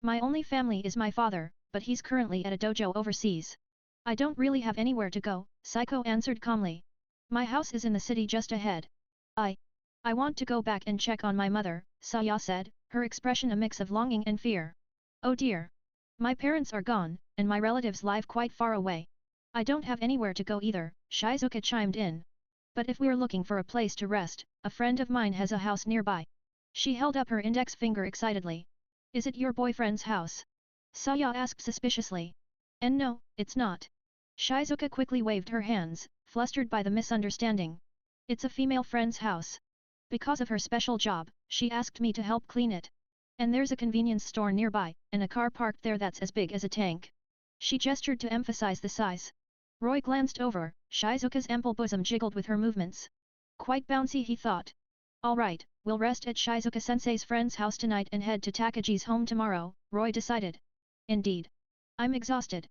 My only family is my father, but he's currently at a dojo overseas. I don't really have anywhere to go, Saiko answered calmly. My house is in the city just ahead. I want to go back and check on my mother, Saya said, her expression a mix of longing and fear. Oh dear. My parents are gone, and my relatives live quite far away. I don't have anywhere to go either, Shizuka chimed in. But if we're looking for a place to rest, a friend of mine has a house nearby. She held up her index finger excitedly. Is it your boyfriend's house? Saya asked suspiciously. And no, it's not. Shizuka quickly waved her hands, flustered by the misunderstanding. It's a female friend's house. Because of her special job, she asked me to help clean it. And there's a convenience store nearby, and a car parked there that's as big as a tank. She gestured to emphasize the size. Roy glanced over, Shizuka's ample bosom jiggled with her movements. Quite bouncy, he thought. Alright, we'll rest at Shizuka-sensei's friend's house tonight and head to Takaji's home tomorrow, Roy decided. Indeed. I'm exhausted.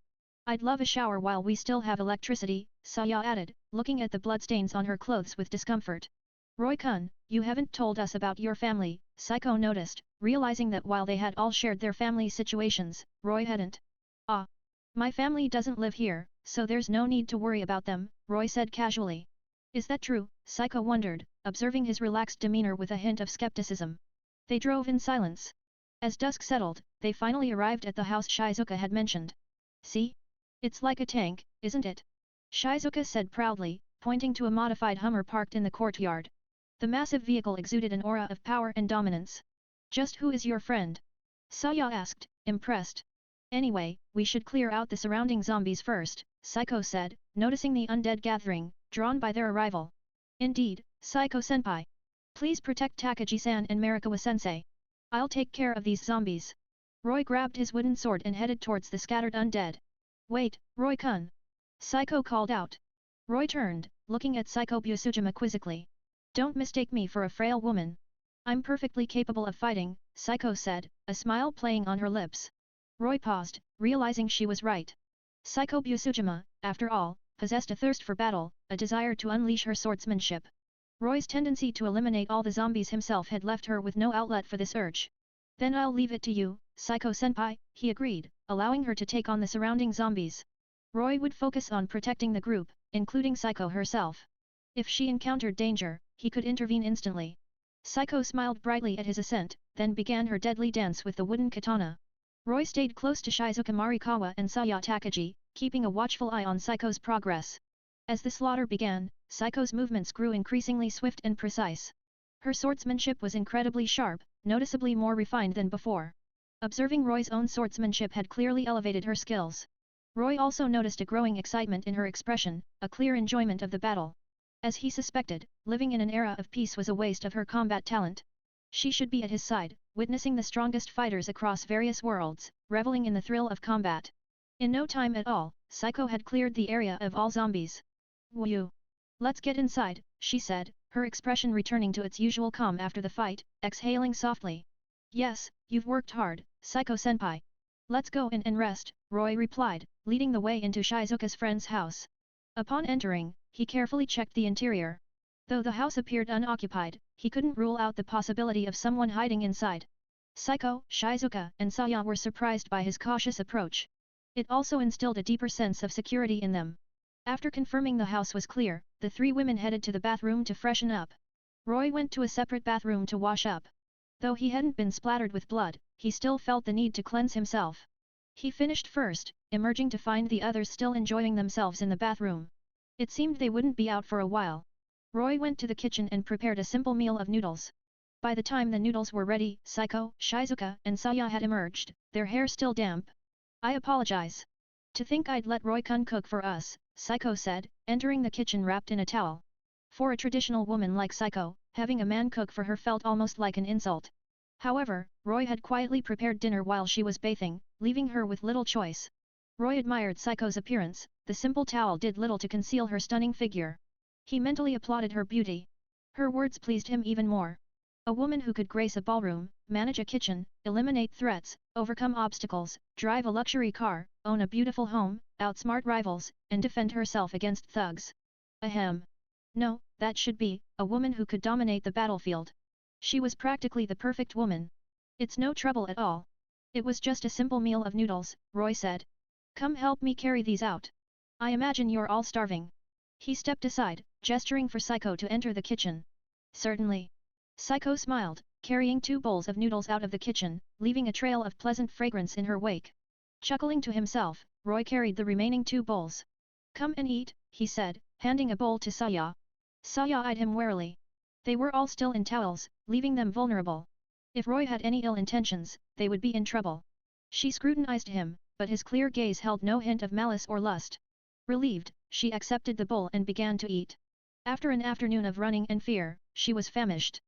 I'd love a shower while we still have electricity, Saya added, looking at the bloodstains on her clothes with discomfort. Roy-kun, you haven't told us about your family, Psycho noticed, realizing that while they had all shared their family situations, Roy hadn't. Ah. My family doesn't live here, so there's no need to worry about them, Roy said casually. Is that true? Psycho wondered, observing his relaxed demeanor with a hint of skepticism. They drove in silence. As dusk settled, they finally arrived at the house Shizuka had mentioned. See? It's like a tank, isn't it? Shizuka said proudly, pointing to a modified Hummer parked in the courtyard. The massive vehicle exuded an aura of power and dominance. Just who is your friend? Saya asked, impressed. Anyway, we should clear out the surrounding zombies first, Psycho said, noticing the undead gathering, drawn by their arrival. Indeed, Psycho-senpai. Please protect Takaji-san and Marikawa-sensei. I'll take care of these zombies. Roy grabbed his wooden sword and headed towards the scattered undead. Wait, Roy-kun. Psycho called out. Roy turned, looking at Psycho Busujima quizzically. Don't mistake me for a frail woman. I'm perfectly capable of fighting, Psycho said, a smile playing on her lips. Roy paused, realizing she was right. Psycho Busujima, after all, possessed a thirst for battle, a desire to unleash her swordsmanship. Roy's tendency to eliminate all the zombies himself had left her with no outlet for this urge. Then I'll leave it to you, Psycho-senpai, he agreed, allowing her to take on the surrounding zombies. Roy would focus on protecting the group, including Psycho herself. If she encountered danger, he could intervene instantly. Psycho smiled brightly at his assent, then began her deadly dance with the wooden katana. Roy stayed close to Shizuka Marikawa and Saya Takaji, keeping a watchful eye on Psycho's progress. As the slaughter began, Psycho's movements grew increasingly swift and precise. Her swordsmanship was incredibly sharp, noticeably more refined than before. Observing Roy's own swordsmanship had clearly elevated her skills. Roy also noticed a growing excitement in her expression, a clear enjoyment of the battle. As he suspected, living in an era of peace was a waste of her combat talent. She should be at his side, witnessing the strongest fighters across various worlds, reveling in the thrill of combat. In no time at all, Psycho had cleared the area of all zombies. Woo! Let's get inside, she said, her expression returning to its usual calm after the fight, exhaling softly. Yes, you've worked hard, Psycho-senpai. Let's go in and rest, Roy replied, leading the way into Shizuka's friend's house. Upon entering, he carefully checked the interior. Though the house appeared unoccupied, he couldn't rule out the possibility of someone hiding inside. Psycho, Shizuka, and Saya were surprised by his cautious approach. It also instilled a deeper sense of security in them. After confirming the house was clear, the three women headed to the bathroom to freshen up. Roy went to a separate bathroom to wash up. Though he hadn't been splattered with blood, he still felt the need to cleanse himself. He finished first, emerging to find the others still enjoying themselves in the bathroom. It seemed they wouldn't be out for a while. Roy went to the kitchen and prepared a simple meal of noodles. By the time the noodles were ready, Psycho, Shizuka, and Saya had emerged, their hair still damp. I apologize. To think I'd let Roy-kun cook for us, Psycho said, entering the kitchen wrapped in a towel. For a traditional woman like Psycho, having a man cook for her felt almost like an insult. However, Roy had quietly prepared dinner while she was bathing, leaving her with little choice. Roy admired Psycho's appearance, the simple towel did little to conceal her stunning figure. He mentally applauded her beauty. Her words pleased him even more. A woman who could grace a ballroom, manage a kitchen, eliminate threats, overcome obstacles, drive a luxury car, own a beautiful home, outsmart rivals, and defend herself against thugs. Ahem. No, that should be, a woman who could dominate the battlefield. She was practically the perfect woman. It's no trouble at all. It was just a simple meal of noodles, Roy said. Come help me carry these out. I imagine you're all starving. He stepped aside, gesturing for Psycho to enter the kitchen. Certainly. Psycho smiled, carrying 2 bowls of noodles out of the kitchen, leaving a trail of pleasant fragrance in her wake. Chuckling to himself, Roy carried the remaining 2 bowls. Come and eat, he said, handing a bowl to Saya. Saya eyed him warily. They were all still in towels, leaving them vulnerable. If Roy had any ill intentions, they would be in trouble. She scrutinized him, but his clear gaze held no hint of malice or lust. Relieved, she accepted the bowl and began to eat. After an afternoon of running and fear, she was famished.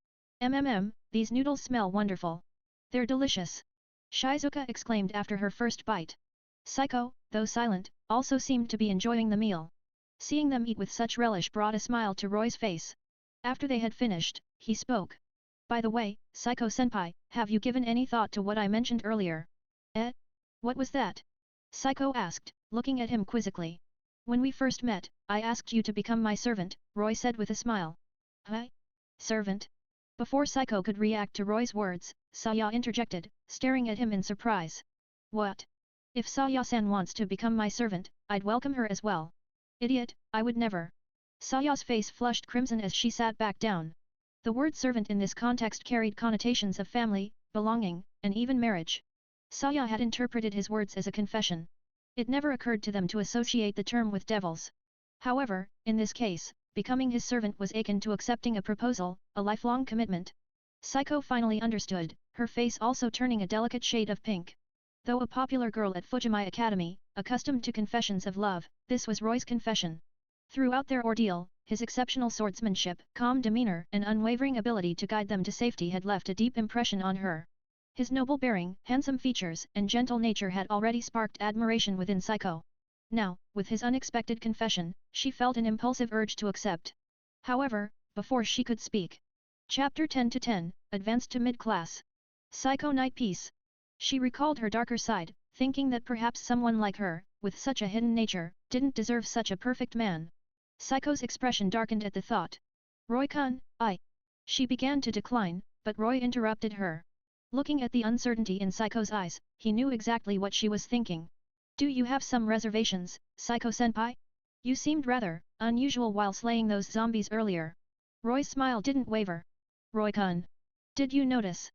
These noodles smell wonderful. They're delicious. Shizuka exclaimed after her first bite. Saiko, though silent, also seemed to be enjoying the meal. Seeing them eat with such relish brought a smile to Roy's face. After they had finished, he spoke. By the way, Saiko-senpai, have you given any thought to what I mentioned earlier? Eh? What was that? Saiko asked, looking at him quizzically. When we first met, I asked you to become my servant, Roy said with a smile. Huh? Servant? Before Saiko could react to Roy's words, Saya interjected, staring at him in surprise. What? If Saya-san wants to become my servant, I'd welcome her as well. Idiot, I would never. Saya's face flushed crimson as she sat back down. The word servant in this context carried connotations of family, belonging, and even marriage. Saya had interpreted his words as a confession. It never occurred to them to associate the term with devils. However, in this case, becoming his servant was akin to accepting a proposal, a lifelong commitment. Saiko finally understood, her face also turning a delicate shade of pink. Though a popular girl at Fujimi Academy, accustomed to confessions of love, this was Roy's confession. Throughout their ordeal, his exceptional swordsmanship, calm demeanor and unwavering ability to guide them to safety had left a deep impression on her. His noble bearing, handsome features, and gentle nature had already sparked admiration within Saiko. Now, with his unexpected confession, she felt an impulsive urge to accept. However, before she could speak. Chapter 10-10, Advanced to Mid-Class. Saiko Night Peace. She recalled her darker side, thinking that perhaps someone like her, with such a hidden nature, didn't deserve such a perfect man. Saiko's expression darkened at the thought. Roy-kun, She began to decline, but Roy interrupted her. Looking at the uncertainty in Saiko's eyes, he knew exactly what she was thinking. Do you have some reservations, Saiko-senpai? You seemed rather unusual while slaying those zombies earlier. Roy's smile didn't waver. Roy-kun. Did you notice?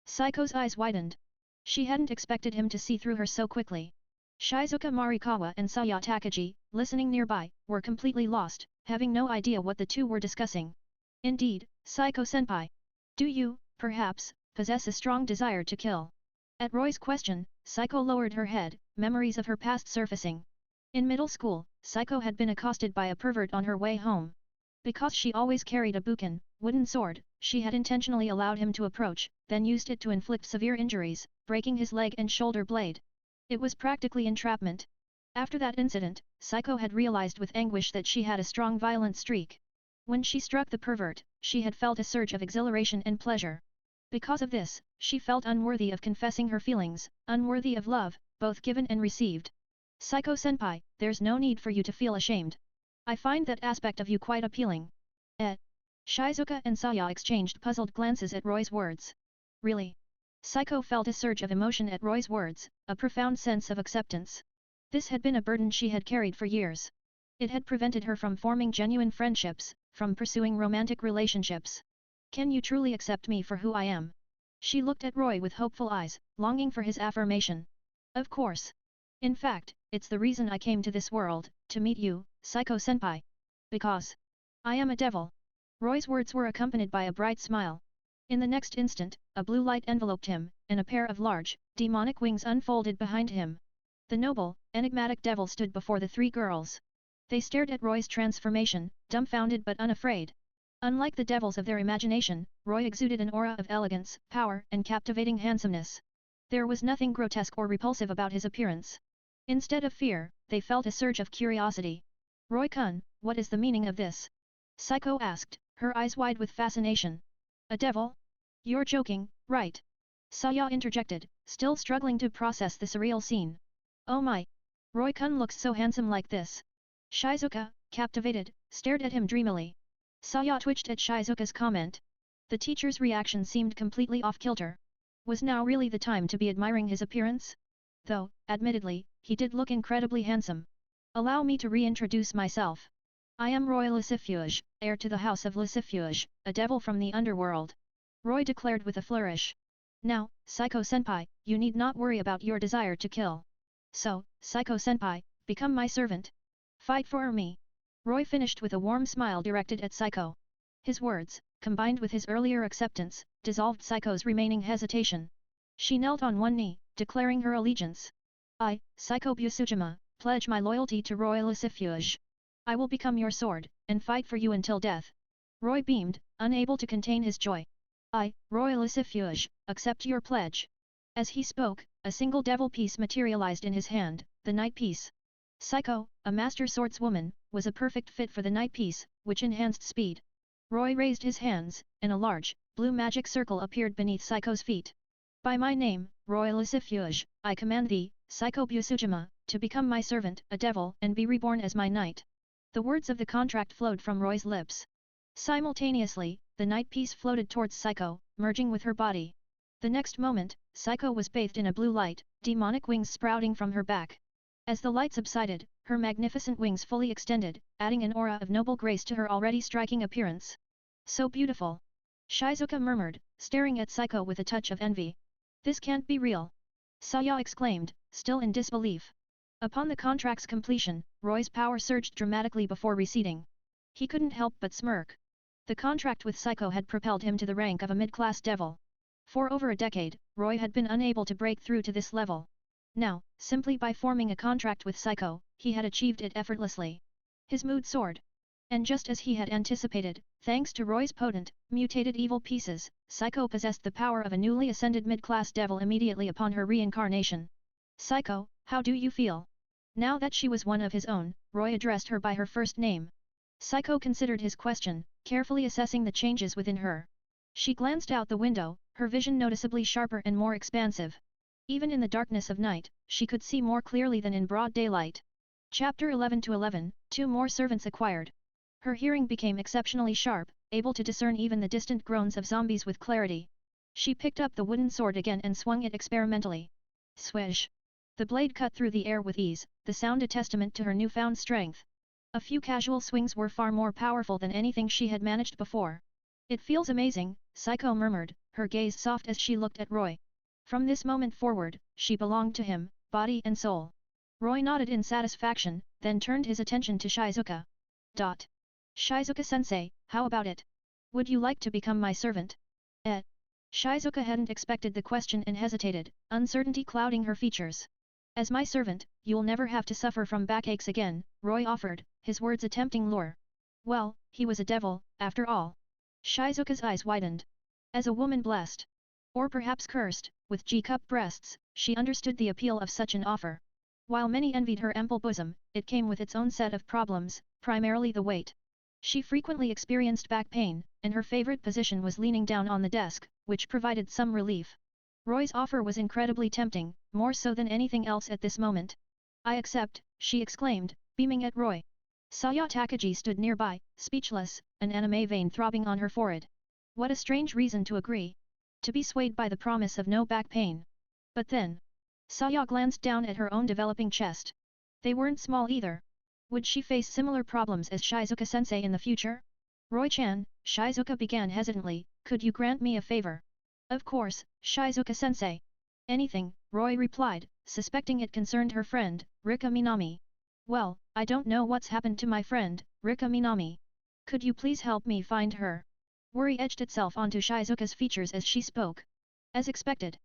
Saiko's eyes widened. She hadn't expected him to see through her so quickly. Shizuka Marikawa and Saya Takagi, listening nearby, were completely lost, having no idea what the two were discussing. Indeed, Saiko-senpai. Do you, perhaps, possess a strong desire to kill? At Roy's question, Saiko lowered her head, memories of her past surfacing. In middle school, Saiko had been accosted by a pervert on her way home. Because she always carried a bukin, wooden sword, she had intentionally allowed him to approach, then used it to inflict severe injuries, breaking his leg and shoulder blade. It was practically entrapment. After that incident, Saiko had realized with anguish that she had a strong violent streak. When she struck the pervert, she had felt a surge of exhilaration and pleasure. Because of this, she felt unworthy of confessing her feelings, unworthy of love, both given and received. Saiko-senpai, there's no need for you to feel ashamed. I find that aspect of you quite appealing. Shizuka and Saya exchanged puzzled glances at Roy's words. Really? Saiko felt a surge of emotion at Roy's words, a profound sense of acceptance. This had been a burden she had carried for years. It had prevented her from forming genuine friendships, from pursuing romantic relationships. Can you truly accept me for who I am? She looked at Roy with hopeful eyes, longing for his affirmation. Of course. In fact, it's the reason I came to this world, to meet you, Saiko-senpai. Because I am a devil. Roy's words were accompanied by a bright smile. In the next instant, a blue light enveloped him, and a pair of large, demonic wings unfolded behind him. The noble, enigmatic devil stood before the 3 girls. They stared at Roy's transformation, dumbfounded but unafraid. Unlike the devils of their imagination, Roy exuded an aura of elegance, power, and captivating handsomeness. There was nothing grotesque or repulsive about his appearance. Instead of fear, they felt a surge of curiosity. Roy-kun, what is the meaning of this? Saiko asked, her eyes wide with fascination. A devil? You're joking, right? Saya interjected, still struggling to process the surreal scene. Oh my! Roy-kun looks so handsome like this. Shizuka, captivated, stared at him dreamily. Saya twitched at Shizuka's comment. The teacher's reaction seemed completely off-kilter. Was now really the time to be admiring his appearance? Though, admittedly, he did look incredibly handsome. Allow me to reintroduce myself. I am Roy Lucifuge, heir to the house of Lucifuge, a devil from the underworld. Roy declared with a flourish. Now, Saiko-senpai, you need not worry about your desire to kill. So, Psycho-senpai, become my servant. Fight for me. Roy finished with a warm smile directed at Psycho. His words, combined with his earlier acceptance, dissolved Psycho's remaining hesitation. She knelt on one knee, declaring her allegiance. I, Psycho Busujima, pledge my loyalty to Roy Lucifuge. I will become your sword, and fight for you until death. Roy beamed, unable to contain his joy. I, Roy Lucifuge, accept your pledge. As he spoke, a single devil piece materialized in his hand, the night piece. Psycho, a master swordswoman, was a perfect fit for the night piece, which enhanced speed. Roy raised his hands, and a large, blue magic circle appeared beneath Psycho's feet. By my name, Roy Lucifuge, I command thee, Psycho Busujima, to become my servant, a devil, and be reborn as my knight. The words of the contract flowed from Roy's lips. Simultaneously, the night piece floated towards Psycho, merging with her body. The next moment, Psycho was bathed in a blue light, demonic wings sprouting from her back. As the light subsided, her magnificent wings fully extended, adding an aura of noble grace to her already striking appearance. So beautiful! Shizuka murmured, staring at Psycho with a touch of envy. This can't be real! Saya exclaimed, still in disbelief. Upon the contract's completion, Roy's power surged dramatically before receding. He couldn't help but smirk. The contract with Psycho had propelled him to the rank of a mid-class devil. For over a decade, Roy had been unable to break through to this level. Now, simply by forming a contract with Psycho, he had achieved it effortlessly. His mood soared. And just as he had anticipated, thanks to Roy's potent, mutated evil pieces, Psycho possessed the power of a newly ascended mid-class devil immediately upon her reincarnation. Psycho, how do you feel? Now that she was one of his own, Roy addressed her by her first name. Psycho considered his question, carefully assessing the changes within her. She glanced out the window, her vision noticeably sharper and more expansive. Even in the darkness of night, she could see more clearly than in broad daylight. Chapter 11-11, 2 more servants acquired. Her hearing became exceptionally sharp, able to discern even the distant groans of zombies with clarity. She picked up the wooden sword again and swung it experimentally. Swish! The blade cut through the air with ease, the sound a testament to her newfound strength. A few casual swings were far more powerful than anything she had managed before. It feels amazing, Psycho murmured, her gaze soft as she looked at Roy. From this moment forward, she belonged to him, body and soul. Roy nodded in satisfaction, then turned his attention to Shizuka. Shizuka-sensei, how about it? Would you like to become my servant? Shizuka hadn't expected the question and hesitated, uncertainty clouding her features. As my servant, you'll never have to suffer from backaches again, Roy offered, his words a tempting lure. Well, he was a devil, after all. Shizuka's eyes widened. As a woman blessed, or perhaps cursed, with G-cup breasts, she understood the appeal of such an offer. While many envied her ample bosom, it came with its own set of problems, primarily the weight. She frequently experienced back pain, and her favorite position was leaning down on the desk, which provided some relief. Roy's offer was incredibly tempting, more so than anything else at this moment. I accept, she exclaimed, beaming at Roy. Saya Takagi stood nearby, speechless, an anime vein throbbing on her forehead. What a strange reason to agree. To be swayed by the promise of no back pain. But then, Saya glanced down at her own developing chest. They weren't small either. Would she face similar problems as Shizuka-sensei in the future? Roy-chan, Shizuka began hesitantly, could you grant me a favor? Of course, Shizuka-sensei. Anything, Roy replied, suspecting it concerned her friend, Rika Minami. Well, I don't know what's happened to my friend, Rika Minami. Could you please help me find her? Worry edged itself onto Shizuka's features as she spoke. As expected.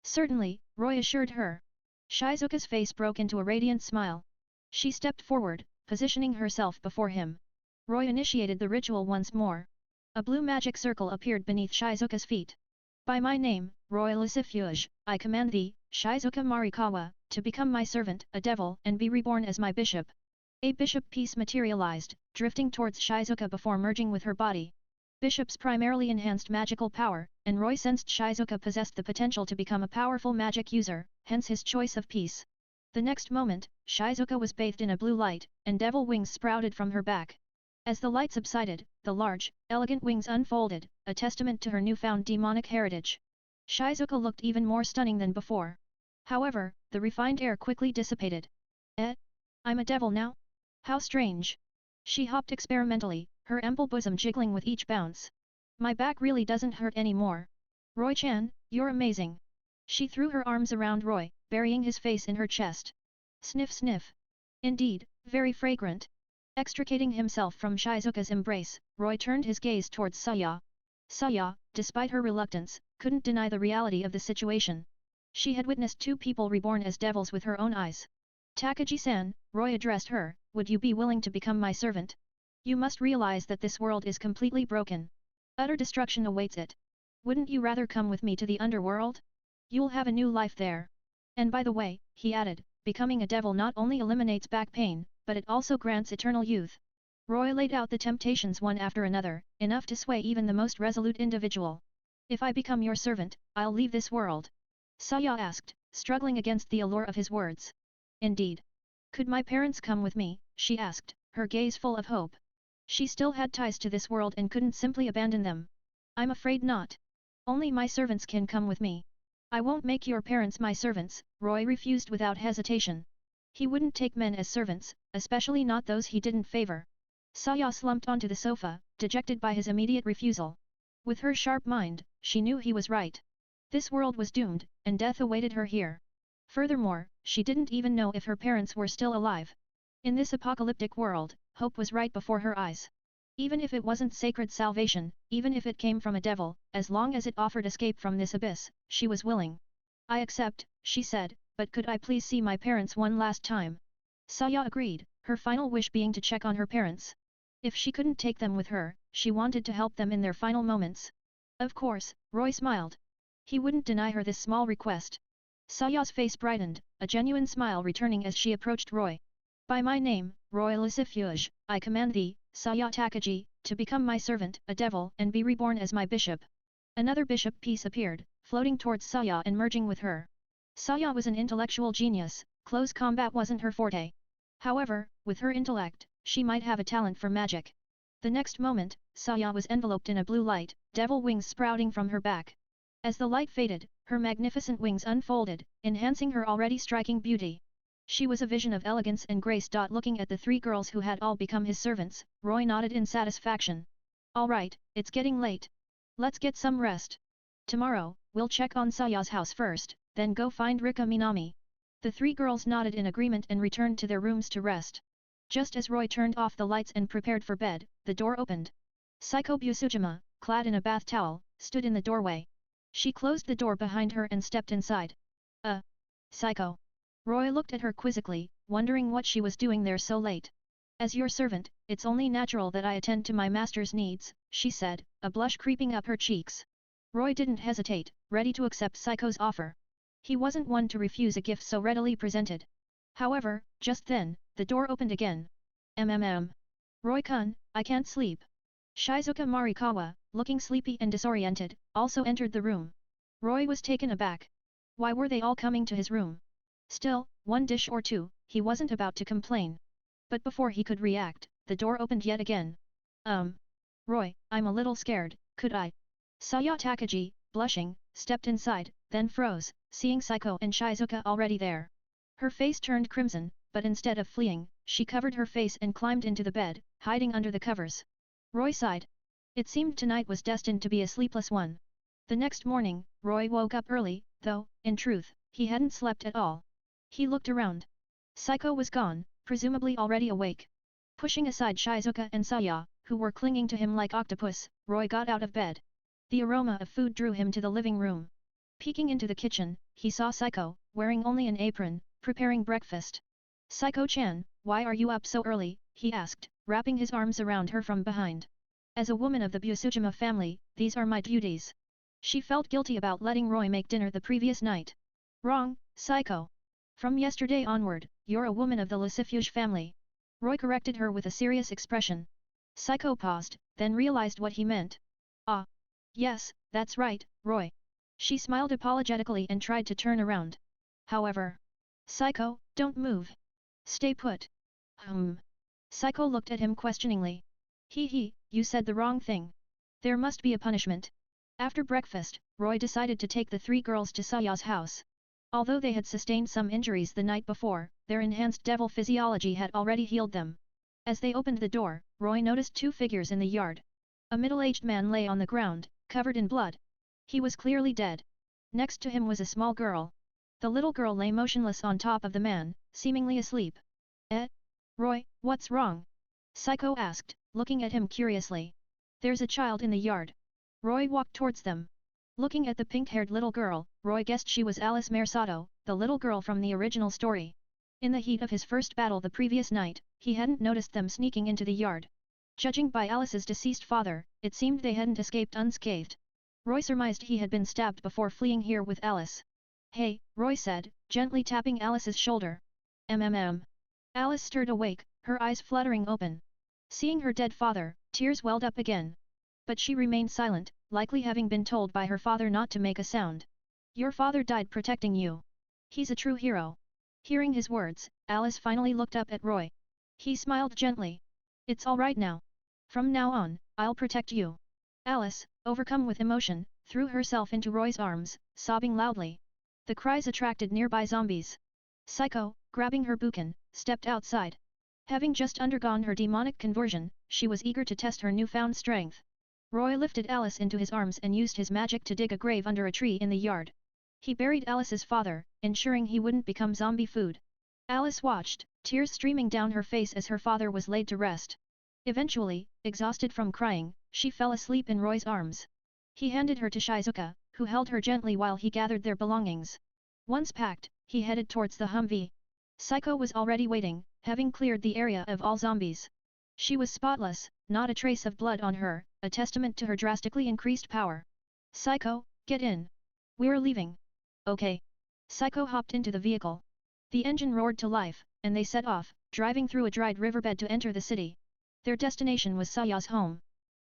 Certainly, Roy assured her. Shizuka's face broke into a radiant smile. She stepped forward, positioning herself before him. Roy initiated the ritual once more. A blue magic circle appeared beneath Shizuka's feet. By my name, Roy Lucifuge, I command thee, Shizuka Marikawa, to become my servant, a devil, and be reborn as my bishop. A bishop piece materialized, drifting towards Shizuka before merging with her body. Bishops primarily enhanced magical power, and Roy sensed Shizuka possessed the potential to become a powerful magic user, hence his choice of piece. The next moment, Shizuka was bathed in a blue light, and devil wings sprouted from her back. As the light subsided, the large, elegant wings unfolded, a testament to her newfound demonic heritage. Shizuka looked even more stunning than before. However, the refined air quickly dissipated. I'm a devil now? How strange. She hopped experimentally, her ample bosom jiggling with each bounce. My back really doesn't hurt anymore. Roy-chan, you're amazing. She threw her arms around Roy, burying his face in her chest. Sniff sniff. Indeed, very fragrant. Extricating himself from Shizuka's embrace, Roy turned his gaze towards Saya. Saya, despite her reluctance, couldn't deny the reality of the situation. She had witnessed two people reborn as devils with her own eyes. Takagi-san, Roy addressed her, would you be willing to become my servant? You must realize that this world is completely broken. Utter destruction awaits it. Wouldn't you rather come with me to the underworld? You'll have a new life there. And by the way, he added, becoming a devil not only eliminates back pain, but it also grants eternal youth. Roy laid out the temptations one after another, enough to sway even the most resolute individual. If I become your servant, I'll leave this world. Saya asked, struggling against the allure of his words. Indeed. Could my parents come with me? She asked, her gaze full of hope. She still had ties to this world and couldn't simply abandon them. I'm afraid not. Only my servants can come with me. I won't make your parents my servants, Roy refused without hesitation. He wouldn't take men as servants, especially not those he didn't favor. Saya slumped onto the sofa, dejected by his immediate refusal. With her sharp mind, she knew he was right. This world was doomed, and death awaited her here. Furthermore, she didn't even know if her parents were still alive. In this apocalyptic world, hope was right before her eyes. Even if it wasn't sacred salvation, even if it came from a devil, as long as it offered escape from this abyss, she was willing. I accept, she said, but could I please see my parents one last time? Saya agreed, her final wish being to check on her parents. If she couldn't take them with her, she wanted to help them in their final moments. Of course, Roy smiled. He wouldn't deny her this small request. Saya's face brightened, a genuine smile returning as she approached Roy. By my name, Roy Lucifuge, I command thee, Saya Takagi, to become my servant, a devil, and be reborn as my bishop. Another bishop piece appeared, floating towards Saya and merging with her. Saya was an intellectual genius, close combat wasn't her forte. However, with her intellect, she might have a talent for magic. The next moment, Saya was enveloped in a blue light, devil wings sprouting from her back. As the light faded, her magnificent wings unfolded, enhancing her already striking beauty. She was a vision of elegance and grace. Looking at the three girls who had all become his servants, Roy nodded in satisfaction. All right, it's getting late. Let's get some rest. Tomorrow, we'll check on Saya's house first, then go find Rika Minami. The three girls nodded in agreement and returned to their rooms to rest. Just as Roy turned off the lights and prepared for bed, the door opened. Saiko Busujima, clad in a bath towel, stood in the doorway. She closed the door behind her and stepped inside. Saiko. Roy looked at her quizzically, wondering what she was doing there so late. As your servant, it's only natural that I attend to my master's needs, she said, a blush creeping up her cheeks. Roy didn't hesitate, ready to accept Saiko's offer. He wasn't one to refuse a gift so readily presented. However, just then, the door opened again. Roy-kun, I can't sleep. Shizuka Marikawa, looking sleepy and disoriented, also entered the room. Roy was taken aback. Why were they all coming to his room? Still, one dish or two, he wasn't about to complain. But before he could react, the door opened yet again. Roy, I'm a little scared, could I? Saya Takagi, blushing, stepped inside, then froze, seeing Saiko and Shizuka already there. Her face turned crimson, but instead of fleeing, she covered her face and climbed into the bed, hiding under the covers. Roy sighed. It seemed tonight was destined to be a sleepless one. The next morning, Roy woke up early, though, in truth, he hadn't slept at all. He looked around. Saiko was gone, presumably already awake. Pushing aside Shizuka and Saya, who were clinging to him like octopus, Roy got out of bed. The aroma of food drew him to the living room. Peeking into the kitchen, he saw Saiko, wearing only an apron, preparing breakfast. Saiko-chan, why are you up so early? He asked, wrapping his arms around her from behind. As a woman of the Busujima family, these are my duties. She felt guilty about letting Roy make dinner the previous night. Wrong, Saiko. From yesterday onward, you're a woman of the Lucifuge family. Roy corrected her with a serious expression. Saiko paused, then realized what he meant. Ah. Yes, that's right, Roy. She smiled apologetically and tried to turn around. However. Saiko, don't move. Stay put. Saiko looked at him questioningly. You said the wrong thing. There must be a punishment. After breakfast, Roy decided to take the three girls to Saya's house. Although they had sustained some injuries the night before, their enhanced devil physiology had already healed them. As they opened the door, Roy noticed two figures in the yard. A middle-aged man lay on the ground, covered in blood. He was clearly dead. Next to him was a small girl. The little girl lay motionless on top of the man, seemingly asleep. Eh? Roy, what's wrong? Psycho asked, looking at him curiously. There's a child in the yard. Roy walked towards them. Looking at the pink-haired little girl, Roy guessed she was Alice Mersato, the little girl from the original story. In the heat of his first battle the previous night, he hadn't noticed them sneaking into the yard. Judging by Alice's deceased father, it seemed they hadn't escaped unscathed. Roy surmised he had been stabbed before fleeing here with Alice. Hey, Roy said, gently tapping Alice's shoulder. Alice stirred awake, her eyes fluttering open. Seeing her dead father, tears welled up again. But she remained silent, likely having been told by her father not to make a sound. Your father died protecting you. He's a true hero. Hearing his words, Alice finally looked up at Roy. He smiled gently. It's all right now. From now on, I'll protect you. Alice, overcome with emotion, threw herself into Roy's arms, sobbing loudly. The cries attracted nearby zombies. Psycho, grabbing her bukin, stepped outside. Having just undergone her demonic conversion, she was eager to test her newfound strength. Roy lifted Alice into his arms and used his magic to dig a grave under a tree in the yard. He buried Alice's father, ensuring he wouldn't become zombie food. Alice watched, tears streaming down her face as her father was laid to rest. Eventually, exhausted from crying, she fell asleep in Roy's arms. He handed her to Shizuka, who held her gently while he gathered their belongings. Once packed, he headed towards the Humvee. Psycho was already waiting, having cleared the area of all zombies. She was spotless, not a trace of blood on her, a testament to her drastically increased power. Psycho, get in. We're leaving. Okay. Psycho hopped into the vehicle. The engine roared to life, and they set off, driving through a dried riverbed to enter the city. Their destination was Saya's home.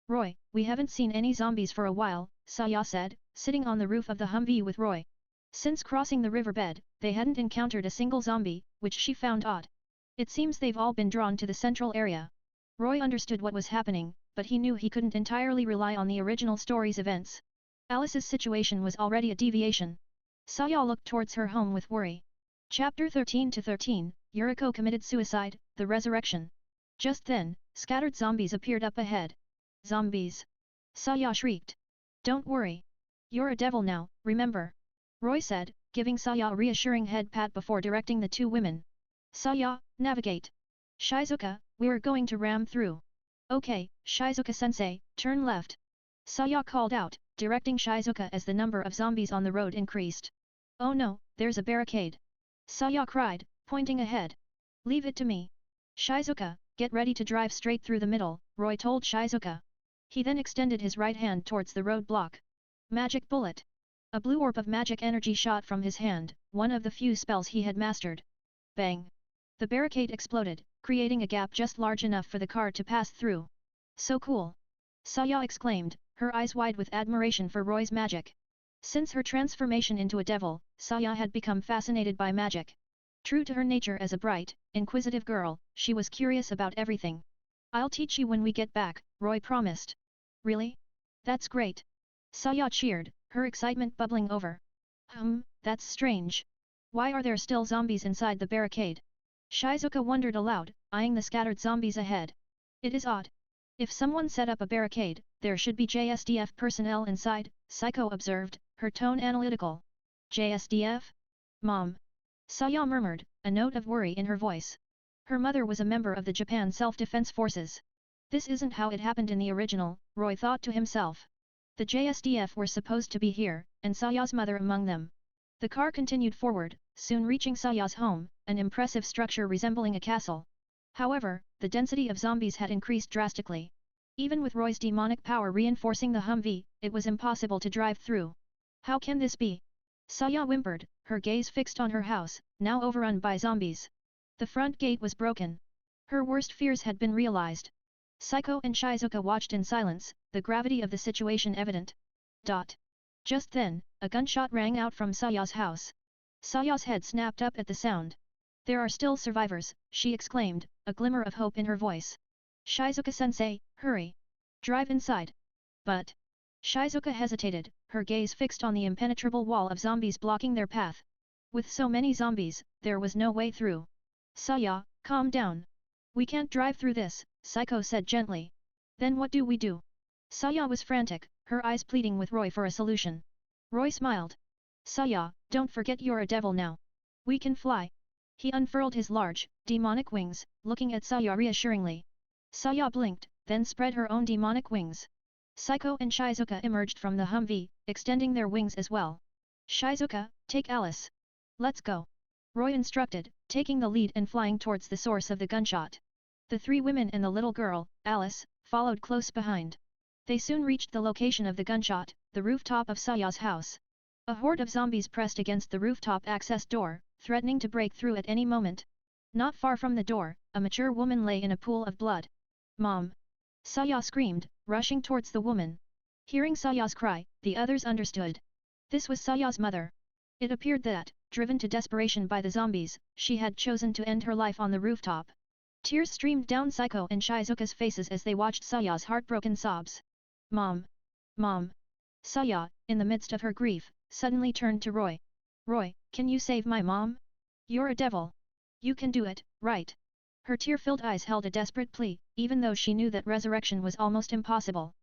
Roy, we haven't seen any zombies for a while, Saya said, sitting on the roof of the Humvee with Roy. Since crossing the riverbed, they hadn't encountered a single zombie, which she found odd. It seems they've all been drawn to the central area. Roy understood what was happening, but he knew he couldn't entirely rely on the original story's events. Alice's situation was already a deviation. Saya looked towards her home with worry. Chapter 13-13, Yuriko committed suicide, the resurrection. Just then, scattered zombies appeared up ahead. Zombies! Saya shrieked. Don't worry. You're a devil now, remember? Roy said, giving Saya a reassuring head pat before directing the two women. Saya, navigate. Shizuka, we're going to ram through. Okay, Shizuka-sensei, turn left. Saya called out, directing Shizuka as the number of zombies on the road increased. Oh no, there's a barricade. Saya cried, pointing ahead. Leave it to me. Shizuka, get ready to drive straight through the middle, Roy told Shizuka. He then extended his right hand towards the roadblock. Magic bullet. A blue orb of magic energy shot from his hand, one of the few spells he had mastered. Bang! The barricade exploded, creating a gap just large enough for the car to pass through. So cool! Saya exclaimed, her eyes wide with admiration for Roy's magic. Since her transformation into a devil, Saya had become fascinated by magic. True to her nature as a bright, inquisitive girl, she was curious about everything. I'll teach you when we get back, Roy promised. Really? That's great! Saya cheered, her excitement bubbling over. That's strange. Why are there still zombies inside the barricade? Shizuka wondered aloud, eyeing the scattered zombies ahead. It is odd. If someone set up a barricade, there should be JSDF personnel inside, Psycho observed, her tone analytical. JSDF? Mom. Saya murmured, a note of worry in her voice. Her mother was a member of the Japan Self-Defense Forces. This isn't how it happened in the original, Roy thought to himself. The JSDF were supposed to be here, and Saya's mother among them. The car continued forward, soon reaching Saya's home, an impressive structure resembling a castle. However, the density of zombies had increased drastically. Even with Roy's demonic power reinforcing the Humvee, it was impossible to drive through. How can this be? Saya whimpered, her gaze fixed on her house, now overrun by zombies. The front gate was broken. Her worst fears had been realized. Psycho and Shizuka watched in silence, the gravity of the situation evident. Just then, a gunshot rang out from Saya's house. Saya's head snapped up at the sound. There are still survivors, she exclaimed, a glimmer of hope in her voice. Shizuka-sensei, hurry! Drive inside! But... Shizuka hesitated, her gaze fixed on the impenetrable wall of zombies blocking their path. With so many zombies, there was no way through. Saya, calm down. We can't drive through this, Psycho said gently. Then what do we do? Saya was frantic, her eyes pleading with Roy for a solution. Roy smiled. Saya, Don't forget you're a devil now. We can fly. He unfurled his large, demonic wings, looking at Saya reassuringly. Saya blinked, then spread her own demonic wings. Saiko and Shizuka emerged from the Humvee, extending their wings as well. Shizuka, take Alice. Let's go. Roy instructed, taking the lead and flying towards the source of the gunshot. The three women and the little girl, Alice, followed close behind. They soon reached the location of the gunshot, the rooftop of Saya's house. A horde of zombies pressed against the rooftop access door, threatening to break through at any moment. Not far from the door, a mature woman lay in a pool of blood. Mom! Saya screamed, rushing towards the woman. Hearing Saya's cry, the others understood. This was Saya's mother. It appeared that, driven to desperation by the zombies, she had chosen to end her life on the rooftop. Tears streamed down Saiko and Shizuka's faces as they watched Saya's heartbroken sobs. Mom! Mom! Saya, in the midst of her grief, suddenly turned to Roy. Roy, can you save my mom? You're a devil. You can do it, right? Her tear-filled eyes held a desperate plea, even though she knew that resurrection was almost impossible.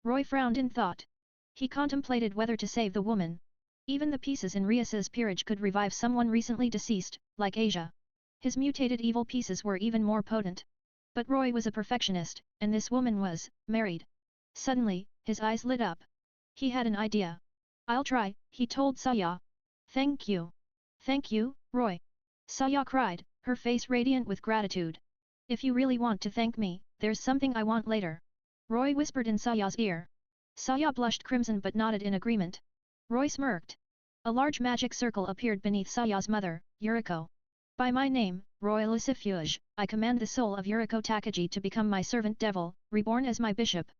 Roy frowned in thought. He contemplated whether to save the woman. Even the pieces in Rias's peerage could revive someone recently deceased, like Asia. His mutated evil pieces were even more potent. But Roy was a perfectionist, and this woman was married. Suddenly, his eyes lit up. He had an idea. I'll try, he told Saya. Thank you. Thank you, Roy. Saya cried, her face radiant with gratitude. If you really want to thank me, there's something I want later. Roy whispered in Saya's ear. Saya blushed crimson but nodded in agreement. Roy smirked. A large magic circle appeared beneath Saya's mother, Yuriko. By my name, Roy Lucifuge, I command the soul of Yuriko Takagi to become my servant devil, reborn as my bishop.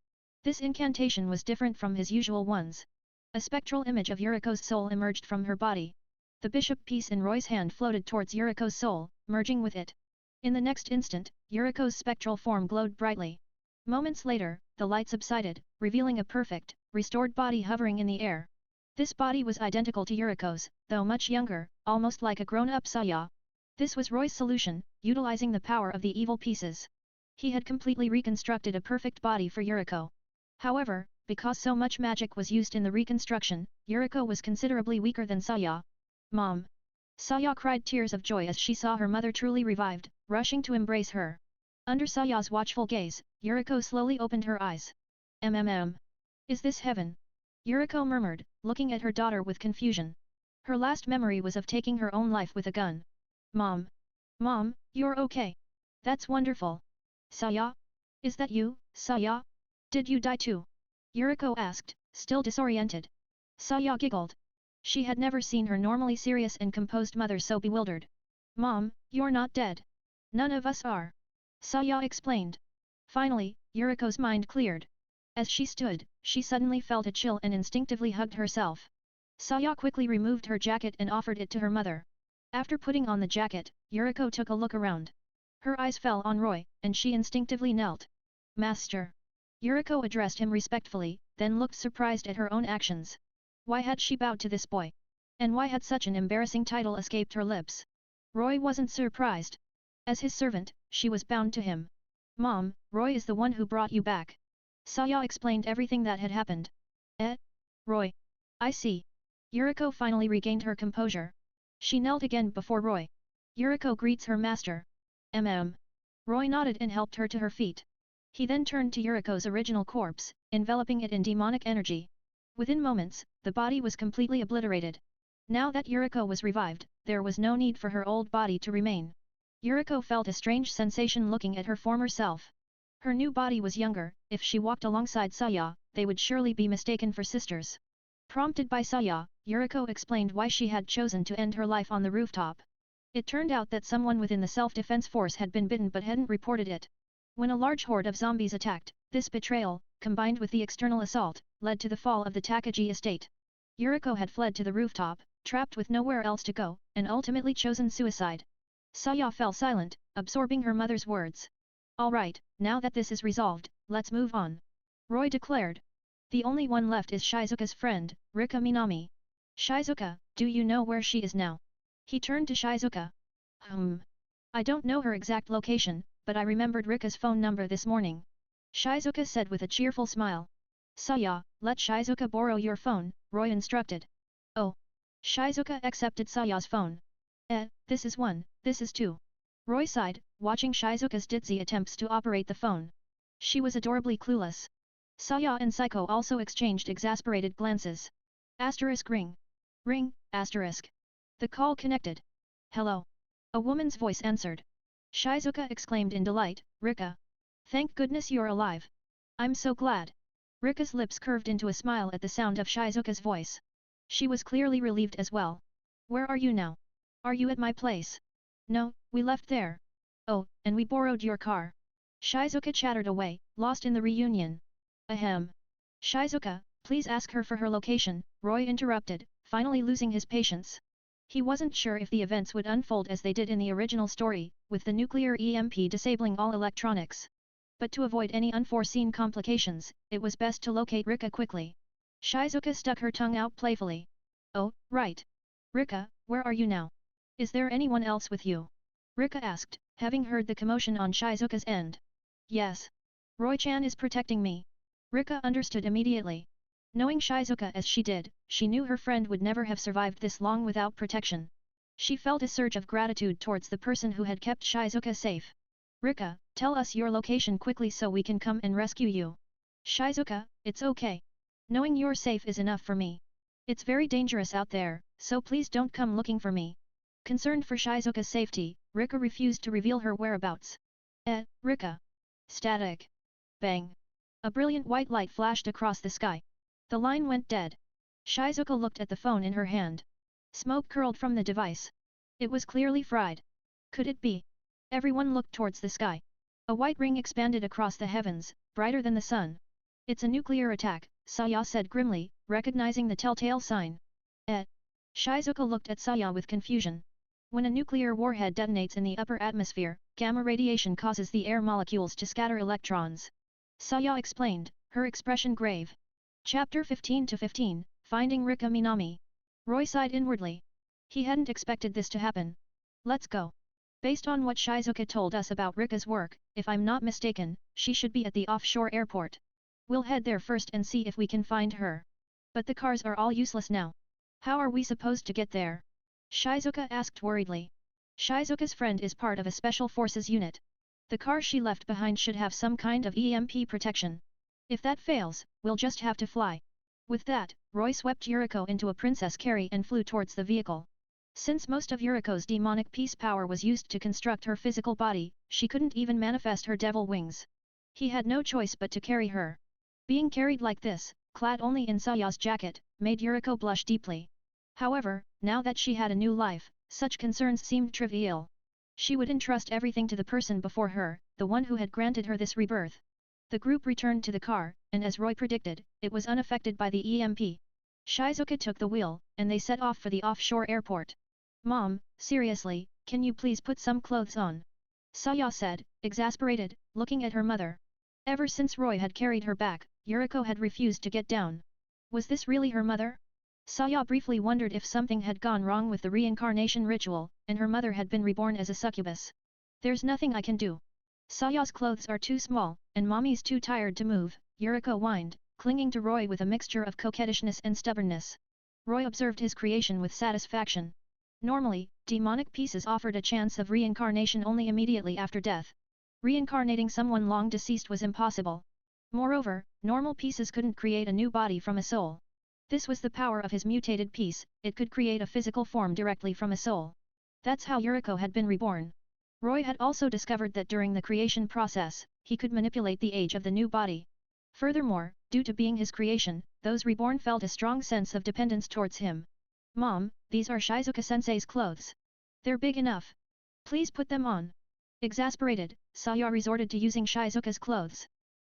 This incantation was different from his usual ones. A spectral image of Yuriko's soul emerged from her body. The bishop piece in Roy's hand floated towards Yuriko's soul, merging with it. In the next instant, Yuriko's spectral form glowed brightly. Moments later, the light subsided, revealing a perfect, restored body hovering in the air. This body was identical to Yuriko's, though much younger, almost like a grown-up Saya. This was Roy's solution, utilizing the power of the evil pieces. He had completely reconstructed a perfect body for Yuriko. However, because so much magic was used in the reconstruction, Yuriko was considerably weaker than Saya. Mom! Saya cried tears of joy as she saw her mother truly revived, rushing to embrace her. Under Saya's watchful gaze, Yuriko slowly opened her eyes. Is this heaven? Yuriko murmured, looking at her daughter with confusion. Her last memory was of taking her own life with a gun. Mom! Mom, you're okay. That's wonderful. Saya? Is that you, Saya? Did you die too? Yuriko asked, still disoriented. Saya giggled. She had never seen her normally serious and composed mother so bewildered. Mom, you're not dead. None of us are. Saya explained. Finally, Yuriko's mind cleared. As she stood, she suddenly felt a chill and instinctively hugged herself. Saya quickly removed her jacket and offered it to her mother. After putting on the jacket, Yuriko took a look around. Her eyes fell on Roy, and she instinctively knelt. Master. Yuriko addressed him respectfully, then looked surprised at her own actions. Why had she bowed to this boy? And why had such an embarrassing title escaped her lips? Roy wasn't surprised. As his servant, she was bound to him. Mom, Roy is the one who brought you back. Saya explained everything that had happened. Roy. I see. Yuriko finally regained her composure. She knelt again before Roy. Yuriko greets her master. Roy nodded and helped her to her feet. He then turned to Yuriko's original corpse, enveloping it in demonic energy. Within moments, the body was completely obliterated. Now that Yuriko was revived, there was no need for her old body to remain. Yuriko felt a strange sensation looking at her former self. Her new body was younger, if she walked alongside Saya, they would surely be mistaken for sisters. Prompted by Saya, Yuriko explained why she had chosen to end her life on the rooftop. It turned out that someone within the self-defense force had been bitten but hadn't reported it. When a large horde of zombies attacked, this betrayal, combined with the external assault, led to the fall of the Takagi estate. Yuriko had fled to the rooftop, trapped with nowhere else to go, and ultimately chosen suicide. Saya fell silent, absorbing her mother's words. Alright, now that this is resolved, let's move on. Roy declared. The only one left is Shizuka's friend, Rika Minami. Shizuka, do you know where she is now? He turned to Shizuka. I don't know her exact location, but I remembered Rika's phone number this morning. Shizuka said with a cheerful smile. Saya, let Shizuka borrow your phone, Roy instructed. Oh. Shizuka accepted Saya's phone. This is one, this is two. Roy sighed, watching Shizuka's ditzy attempts to operate the phone. She was adorably clueless. Saya and Psycho also exchanged exasperated glances. Asterisk ring. Ring, asterisk. The call connected. Hello. A woman's voice answered. Shizuka exclaimed in delight, Rika. Thank goodness you're alive. I'm so glad. Rika's lips curved into a smile at the sound of Shizuka's voice. She was clearly relieved as well. Where are you now? Are you at my place? No, we left there. Oh, and we borrowed your car. Shizuka chattered away, lost in the reunion. Ahem. Shizuka, please ask her for her location, Roy interrupted, finally losing his patience. He wasn't sure if the events would unfold as they did in the original story, with the nuclear EMP disabling all electronics. But to avoid any unforeseen complications, it was best to locate Rika quickly. Shizuka stuck her tongue out playfully. Oh, right. Rika, where are you now? Is there anyone else with you? Rika asked, having heard the commotion on Shizuka's end. Yes. Roy-chan is protecting me. Rika understood immediately. Knowing Shizuka as she did, she knew her friend would never have survived this long without protection. She felt a surge of gratitude towards the person who had kept Shizuka safe. Rika, tell us your location quickly so we can come and rescue you. Shizuka, it's okay. Knowing you're safe is enough for me. It's very dangerous out there, so please don't come looking for me. Concerned for Shizuka's safety, Rika refused to reveal her whereabouts. Rika. Static. Bang. A brilliant white light flashed across the sky. The line went dead. Shizuka looked at the phone in her hand. Smoke curled from the device. It was clearly fried. Could it be? Everyone looked towards the sky. A white ring expanded across the heavens, brighter than the sun. It's a nuclear attack, Saya said grimly, recognizing the telltale sign. Shizuka looked at Saya with confusion. When a nuclear warhead detonates in the upper atmosphere, gamma radiation causes the air molecules to scatter electrons. Saya explained, her expression grave. Chapter 15-15, Finding Rika Minami. Roy sighed inwardly. He hadn't expected this to happen. Let's go. Based on what Shizuka told us about Rika's work, if I'm not mistaken, she should be at the offshore airport. We'll head there first and see if we can find her. But the cars are all useless now. How are we supposed to get there? Shizuka asked worriedly. Shizuka's friend is part of a special forces unit. The car she left behind should have some kind of EMP protection. If that fails, we'll just have to fly. With that, Roy swept Yuriko into a princess carry and flew towards the vehicle. Since most of Yuriko's demonic peace power was used to construct her physical body, she couldn't even manifest her devil wings. He had no choice but to carry her. Being carried like this, clad only in Saya's jacket, made Yuriko blush deeply. However, now that she had a new life, such concerns seemed trivial. She would entrust everything to the person before her, the one who had granted her this rebirth. The group returned to the car, and as Roy predicted, it was unaffected by the EMP. Shizuka took the wheel, and they set off for the offshore airport. Mom, seriously, can you please put some clothes on? Saya said, exasperated, looking at her mother. Ever since Roy had carried her back, Yuriko had refused to get down. Was this really her mother? Saya briefly wondered if something had gone wrong with the reincarnation ritual, and her mother had been reborn as a succubus. There's nothing I can do. Saya's clothes are too small, and Mommy's too tired to move, Yuriko whined, clinging to Roy with a mixture of coquettishness and stubbornness. Roy observed his creation with satisfaction. Normally, demonic pieces offered a chance of reincarnation only immediately after death. Reincarnating someone long deceased was impossible. Moreover, normal pieces couldn't create a new body from a soul. This was the power of his mutated piece, it could create a physical form directly from a soul. That's how Yuriko had been reborn. Roy had also discovered that during the creation process, he could manipulate the age of the new body. Furthermore, due to being his creation, those reborn felt a strong sense of dependence towards him. Mom, these are Shizuka-sensei's clothes. They're big enough. Please put them on. Exasperated, Saya resorted to using Shizuka's clothes.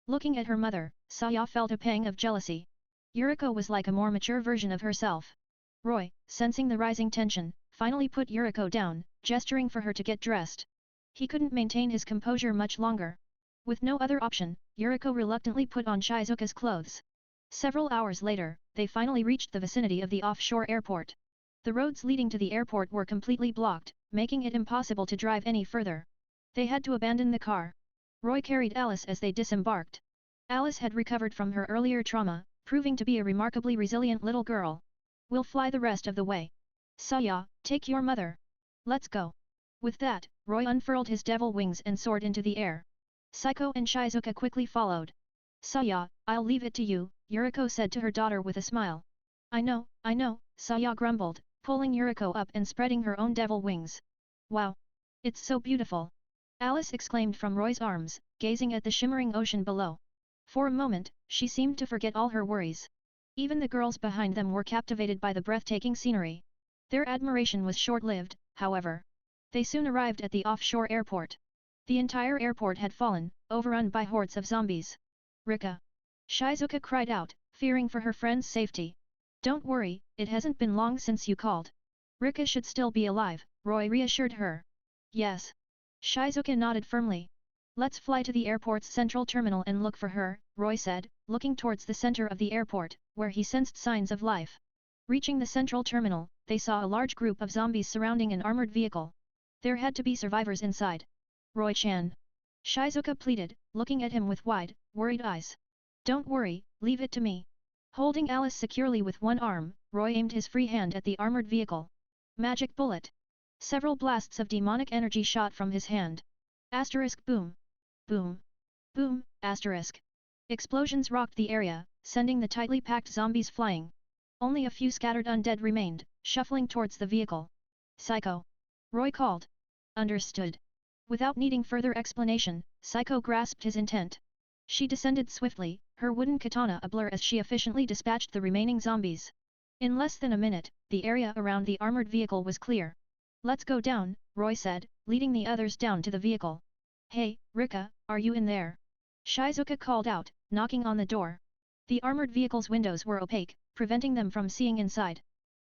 Looking at her mother, Saya felt a pang of jealousy. Yuriko was like a more mature version of herself. Roy, sensing the rising tension, finally put Yuriko down, gesturing for her to get dressed. He couldn't maintain his composure much longer. With no other option, Yuriko reluctantly put on Shizuka's clothes. Several hours later, they finally reached the vicinity of the offshore airport. The roads leading to the airport were completely blocked, making it impossible to drive any further. They had to abandon the car. Roy carried Alice as they disembarked. Alice had recovered from her earlier trauma, proving to be a remarkably resilient little girl. We'll fly the rest of the way. Saya, take your mother. Let's go. With that, Roy unfurled his devil wings and soared into the air. Saiko and Shizuka quickly followed. Saya, I'll leave it to you, Yuriko said to her daughter with a smile. I know, Saya grumbled, pulling Yuriko up and spreading her own devil wings. Wow! It's so beautiful! Alice exclaimed from Roy's arms, gazing at the shimmering ocean below. For a moment, she seemed to forget all her worries. Even the girls behind them were captivated by the breathtaking scenery. Their admiration was short-lived, however. They soon arrived at the offshore airport. The entire airport had fallen, overrun by hordes of zombies. Rika! Shizuka cried out, fearing for her friend's safety. Don't worry, it hasn't been long since you called. Rika should still be alive, Roy reassured her. Yes. Shizuka nodded firmly. Let's fly to the airport's central terminal and look for her, Roy said, looking towards the center of the airport, where he sensed signs of life. Reaching the central terminal, they saw a large group of zombies surrounding an armored vehicle. There had to be survivors inside. Roy-chan. Shizuka pleaded, looking at him with wide, worried eyes. Don't worry, leave it to me. Holding Alice securely with one arm, Roy aimed his free hand at the armored vehicle. Magic bullet. Several blasts of demonic energy shot from his hand. Asterisk boom. Boom. Boom, asterisk. Explosions rocked the area, sending the tightly packed zombies flying. Only a few scattered undead remained, shuffling towards the vehicle. Psycho. Roy called. Understood. Without needing further explanation, Psycho grasped his intent. She descended swiftly, her wooden katana ablur as she efficiently dispatched the remaining zombies. In less than a minute, the area around the armored vehicle was clear. Let's go down, Roy said, leading the others down to the vehicle. Hey, Rika, are you in there? Shizuka called out, knocking on the door. The armored vehicle's windows were opaque, preventing them from seeing inside.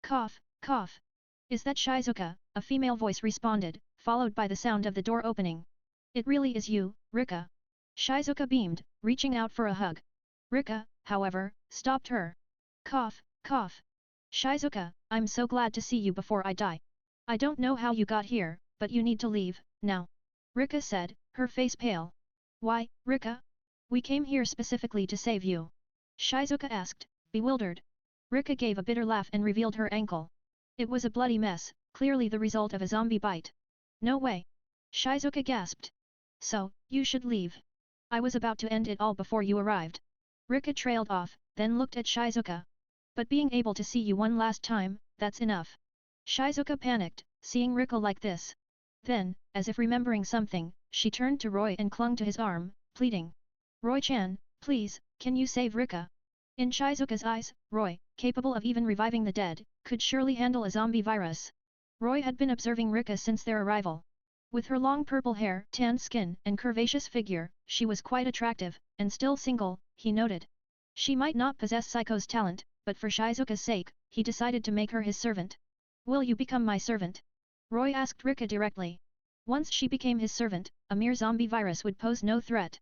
Cough, cough. Is that Shizuka? A female voice responded, followed by the sound of the door opening. It really is you, Rika. Shizuka beamed, reaching out for a hug. Rika, however, stopped her. Cough, cough. Shizuka, I'm so glad to see you before I die. I don't know how you got here, but you need to leave, now. Rika said, her face pale. Why, Rika? We came here specifically to save you. Shizuka asked, bewildered. Rika gave a bitter laugh and revealed her ankle. It was a bloody mess, clearly the result of a zombie bite. No way. Shizuka gasped. So, you should leave. I was about to end it all before you arrived. Rika trailed off, then looked at Shizuka. But being able to see you one last time, that's enough. Shizuka panicked, seeing Rika like this. Then, as if remembering something, she turned to Roy and clung to his arm, pleading. Roy-chan, please, can you save Rika? In Shizuka's eyes, Roy, capable of even reviving the dead, could surely handle a zombie virus. Roy had been observing Rika since their arrival. With her long purple hair, tanned skin, and curvaceous figure, she was quite attractive, and still single, he noted. She might not possess Psycho's talent, but for Shizuka's sake, he decided to make her his servant. Will you become my servant? Roy asked Rika directly. Once she became his servant, a mere zombie virus would pose no threat.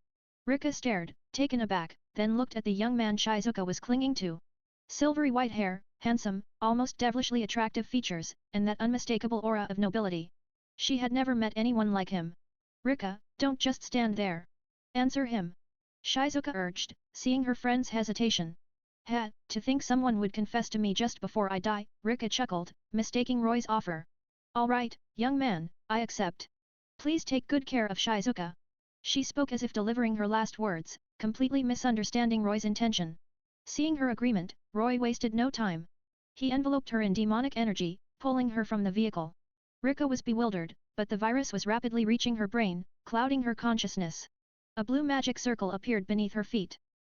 Rika stared, taken aback, then looked at the young man Shizuka was clinging to. Silvery white hair, handsome, almost devilishly attractive features, and that unmistakable aura of nobility. She had never met anyone like him. Rika, don't just stand there. Answer him. Shizuka urged, seeing her friend's hesitation. To think someone would confess to me just before I die, Rika chuckled, mistaking Roy's offer. Alright, young man, I accept. Please take good care of Shizuka. She spoke as if delivering her last words, completely misunderstanding Roy's intention. Seeing her agreement, Roy wasted no time. He enveloped her in demonic energy, pulling her from the vehicle. Rika was bewildered, but the virus was rapidly reaching her brain, clouding her consciousness. A blue magic circle appeared beneath her feet.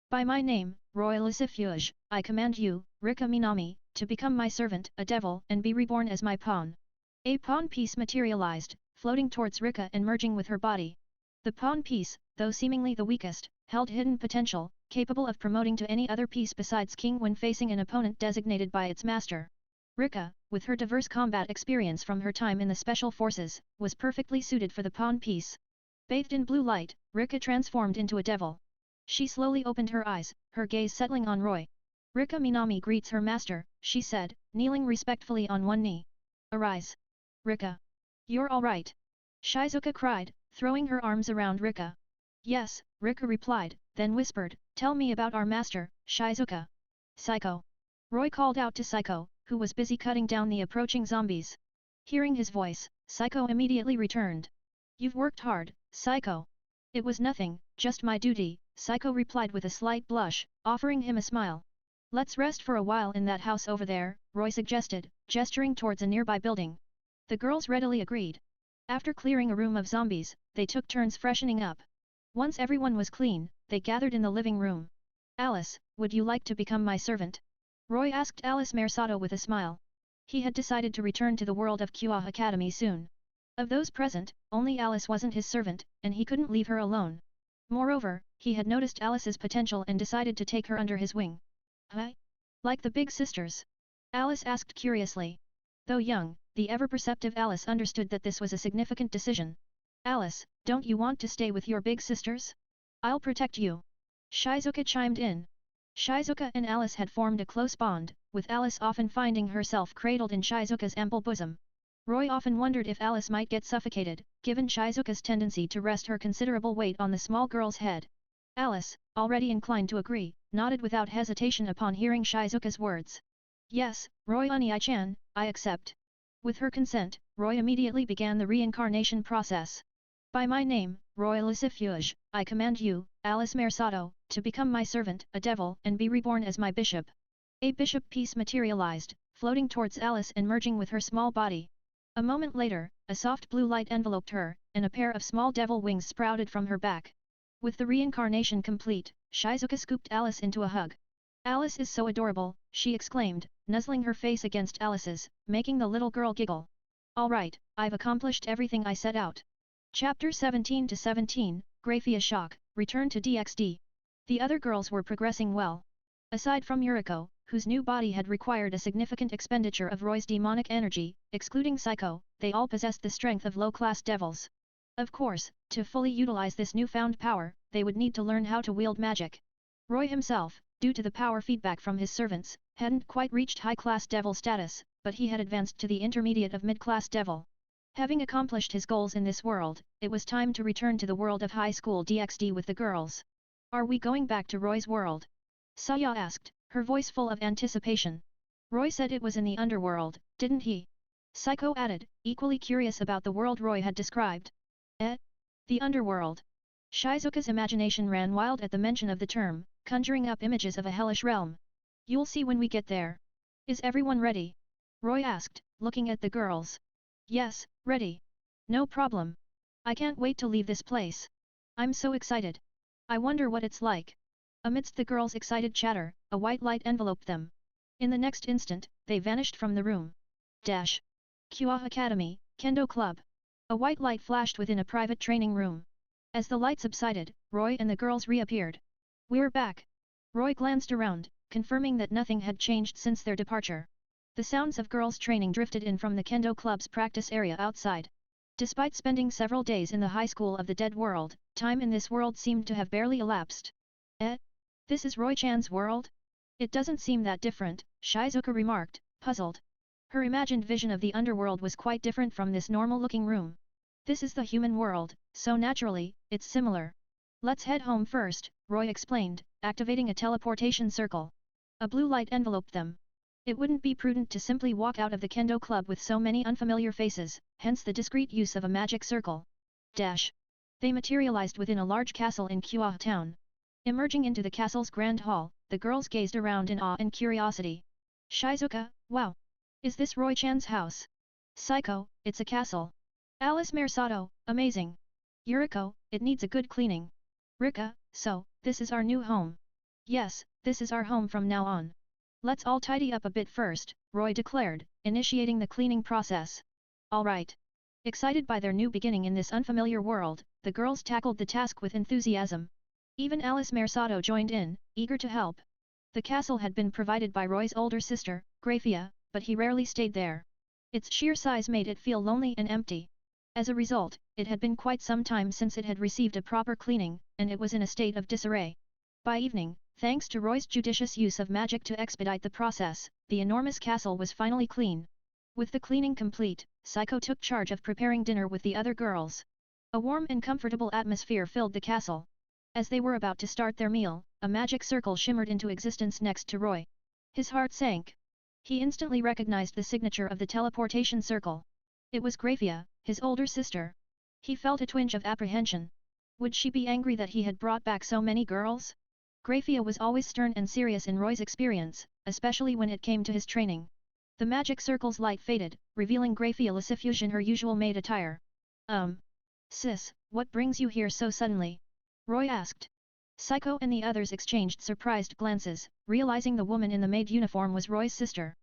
By my name, Roy Lucifuge, I command you, Rika Minami, to become my servant, a devil, and be reborn as my pawn. A pawn piece materialized, floating towards Rika and merging with her body. The pawn piece, though seemingly the weakest, held hidden potential, capable of promoting to any other piece besides king when facing an opponent designated by its master. Rika, with her diverse combat experience from her time in the special forces, was perfectly suited for the pawn piece. Bathed in blue light, Rika transformed into a devil. She slowly opened her eyes, her gaze settling on Roy. Rika Minami greets her master, she said, kneeling respectfully on one knee. Arise. Rika. You're all right. Shizuka cried, throwing her arms around Rika. Yes, Rika replied, then whispered, tell me about our master, Shizuka. Psycho. Roy called out to Psycho, who was busy cutting down the approaching zombies. Hearing his voice, Psycho immediately returned. You've worked hard, Psycho. It was nothing, just my duty, Psycho replied with a slight blush, offering him a smile. Let's rest for a while in that house over there, Roy suggested, gesturing towards a nearby building. The girls readily agreed. After clearing a room of zombies, they took turns freshening up. Once everyone was clean, they gathered in the living room. Alice, would you like to become my servant? Roy asked Alice Mersato with a smile. He had decided to return to the world of QA Academy soon. Of those present, only Alice wasn't his servant, and he couldn't leave her alone. Moreover, he had noticed Alice's potential and decided to take her under his wing. Huh? Like the big sisters? Alice asked curiously. Though young, the ever-perceptive Alice understood that this was a significant decision. Alice, don't you want to stay with your big sisters? I'll protect you. Shizuka chimed in. Shizuka and Alice had formed a close bond, with Alice often finding herself cradled in Shizuka's ample bosom. Roy often wondered if Alice might get suffocated, given Shizuka's tendency to rest her considerable weight on the small girl's head. Alice, already inclined to agree, nodded without hesitation upon hearing Shizuka's words. Yes, Roy Oni-chan, I accept. With her consent, Roy immediately began the reincarnation process. By my name, Roy Lucifuge, I command you, Alice Mersato, to become my servant, a devil, and be reborn as my bishop. A bishop piece materialized, floating towards Alice and merging with her small body. A moment later, a soft blue light enveloped her, and a pair of small devil wings sprouted from her back. With the reincarnation complete, Shizuka scooped Alice into a hug. Alice is so adorable, she exclaimed, nuzzling her face against Alice's, making the little girl giggle. Alright, I've accomplished everything I set out. Chapter 17-17, Grayfia Shock, Return to DxD. The other girls were progressing well. Aside from Yuriko, whose new body had required a significant expenditure of Roy's demonic energy, excluding Psycho, they all possessed the strength of low-class devils. Of course, to fully utilize this newfound power, they would need to learn how to wield magic. Roy himself, due to the power feedback from his servants, hadn't quite reached high-class devil status, but he had advanced to the intermediate of mid-class devil. Having accomplished his goals in this world, it was time to return to the world of High School DxD with the girls. Are we going back to Roy's world? Saya asked, her voice full of anticipation. Roy said it was in the underworld, didn't he? Psycho added, equally curious about the world Roy had described. The underworld. Shizuka's imagination ran wild at the mention of the term, conjuring up images of a hellish realm. You'll see when we get there. Is everyone ready? Roy asked, looking at the girls. Yes, ready. No problem. I can't wait to leave this place. I'm so excited. I wonder what it's like. Amidst the girls' excited chatter, a white light enveloped them. In the next instant, they vanished from the room. QA Academy, Kendo Club. A white light flashed within a private training room. As the light subsided, Roy and the girls reappeared. We're back. Roy glanced around, confirming that nothing had changed since their departure. The sounds of girls' training drifted in from the Kendo Club's practice area outside. Despite spending several days in the high school of the dead world, time in this world seemed to have barely elapsed. This is Roy-chan's world? It doesn't seem that different, Shizuka remarked, puzzled. Her imagined vision of the underworld was quite different from this normal-looking room. This is the human world, so naturally, it's similar. Let's head home first, Roy explained, activating a teleportation circle. A blue light enveloped them. It wouldn't be prudent to simply walk out of the Kendo Club with so many unfamiliar faces, hence the discreet use of a magic circle. They materialized within a large castle in QA town. Emerging into the castle's grand hall, the girls gazed around in awe and curiosity. Shizuka, wow! Is this Roy-chan's house? Psycho, it's a castle. Alice Mersato, amazing. Yuriko, it needs a good cleaning. Rika, so, this is our new home. Yes, this is our home from now on. Let's all tidy up a bit first, Roy declared, initiating the cleaning process. Alright. Excited by their new beginning in this unfamiliar world, the girls tackled the task with enthusiasm. Even Alice Mersato joined in, eager to help. The castle had been provided by Roy's older sister, Grayfia, but he rarely stayed there. Its sheer size made it feel lonely and empty. As a result, it had been quite some time since it had received a proper cleaning, and it was in a state of disarray. By evening, thanks to Roy's judicious use of magic to expedite the process, the enormous castle was finally clean. With the cleaning complete, Psycho took charge of preparing dinner with the other girls. A warm and comfortable atmosphere filled the castle. As they were about to start their meal, a magic circle shimmered into existence next to Roy. His heart sank. He instantly recognized the signature of the teleportation circle. It was Grayfia, his older sister. He felt a twinge of apprehension. Would she be angry that he had brought back so many girls? Grayfia was always stern and serious in Roy's experience, especially when it came to his training. The magic circle's light faded, revealing Grayfia Lucifuge in her usual maid attire. Sis, what brings you here so suddenly? Roy asked. Psycho and the others exchanged surprised glances, realizing the woman in the maid uniform was Roy's sister.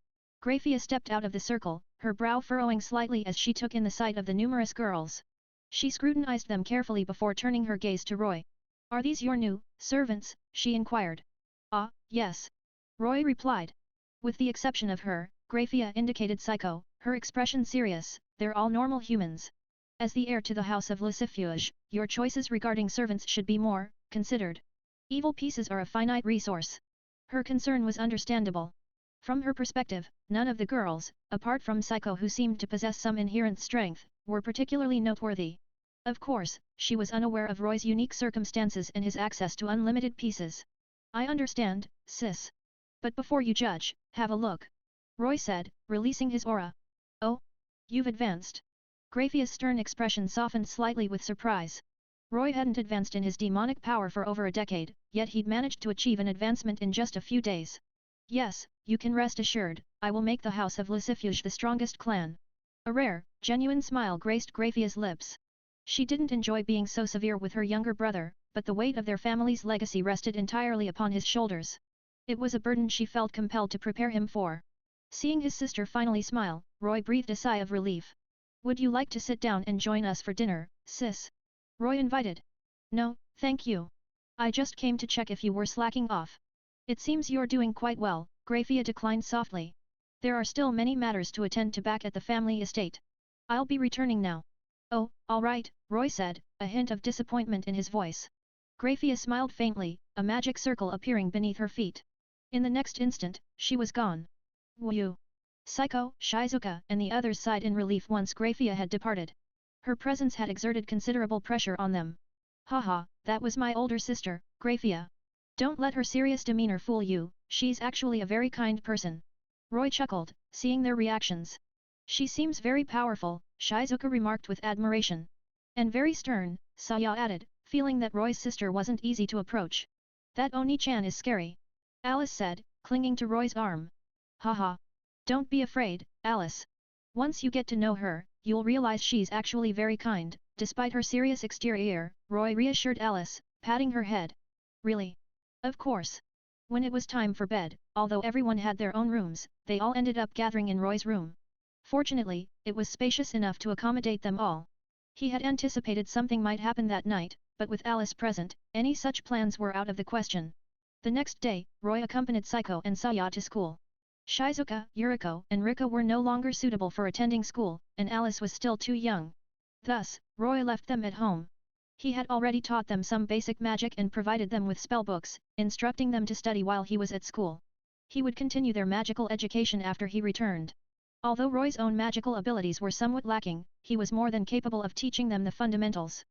Grayfia stepped out of the circle, her brow furrowing slightly as she took in the sight of the numerous girls. She scrutinized them carefully before turning her gaze to Roy. Are these your new servants? She inquired. Ah, yes. Roy replied. With the exception of her, Grayfia indicated Psycho, her expression serious, they're all normal humans. As the heir to the house of Lucifuge, your choices regarding servants should be more considered. Evil pieces are a finite resource. Her concern was understandable. From her perspective, none of the girls, apart from Psycho who seemed to possess some inherent strength, were particularly noteworthy. Of course, she was unaware of Roy's unique circumstances and his access to unlimited pieces. I understand, sis. But before you judge, have a look. Roy said, releasing his aura. Oh? You've advanced. Grayfia's stern expression softened slightly with surprise. Roy hadn't advanced in his demonic power for over a decade, yet he'd managed to achieve an advancement in just a few days. Yes, you can rest assured, I will make the house of Lucifuge the strongest clan. A rare, genuine smile graced Grayfia's lips. She didn't enjoy being so severe with her younger brother, but the weight of their family's legacy rested entirely upon his shoulders. It was a burden she felt compelled to prepare him for. Seeing his sister finally smile, Roy breathed a sigh of relief. Would you like to sit down and join us for dinner, sis? Roy invited. No, thank you. I just came to check if you were slacking off. It seems you're doing quite well, Grayfia declined softly. There are still many matters to attend to back at the family estate. I'll be returning now. Oh, all right, Roy said, a hint of disappointment in his voice. Grayfia smiled faintly, a magic circle appearing beneath her feet. In the next instant, she was gone. Woo! Psycho, Shizuka and the others sighed in relief once Grayfia had departed. Her presence had exerted considerable pressure on them. Haha, that was my older sister, Grayfia. Don't let her serious demeanor fool you, she's actually a very kind person. Roy chuckled, seeing their reactions. She seems very powerful, Shizuka remarked with admiration. And very stern, Saya added, feeling that Roy's sister wasn't easy to approach. That Oni-chan is scary. Alice said, clinging to Roy's arm. Haha. Don't be afraid, Alice. Once you get to know her, you'll realize she's actually very kind, despite her serious exterior, Roy reassured Alice, patting her head. Really? Of course. When it was time for bed, although everyone had their own rooms, they all ended up gathering in Roy's room. Fortunately, it was spacious enough to accommodate them all. He had anticipated something might happen that night, but with Alice present, any such plans were out of the question. The next day, Roy accompanied Psycho and Saya to school. Shizuka, Yuriko and Rika were no longer suitable for attending school, and Alice was still too young. Thus, Roy left them at home. He had already taught them some basic magic and provided them with spellbooks, instructing them to study while he was at school. He would continue their magical education after he returned. Although Roy's own magical abilities were somewhat lacking, he was more than capable of teaching them the fundamentals.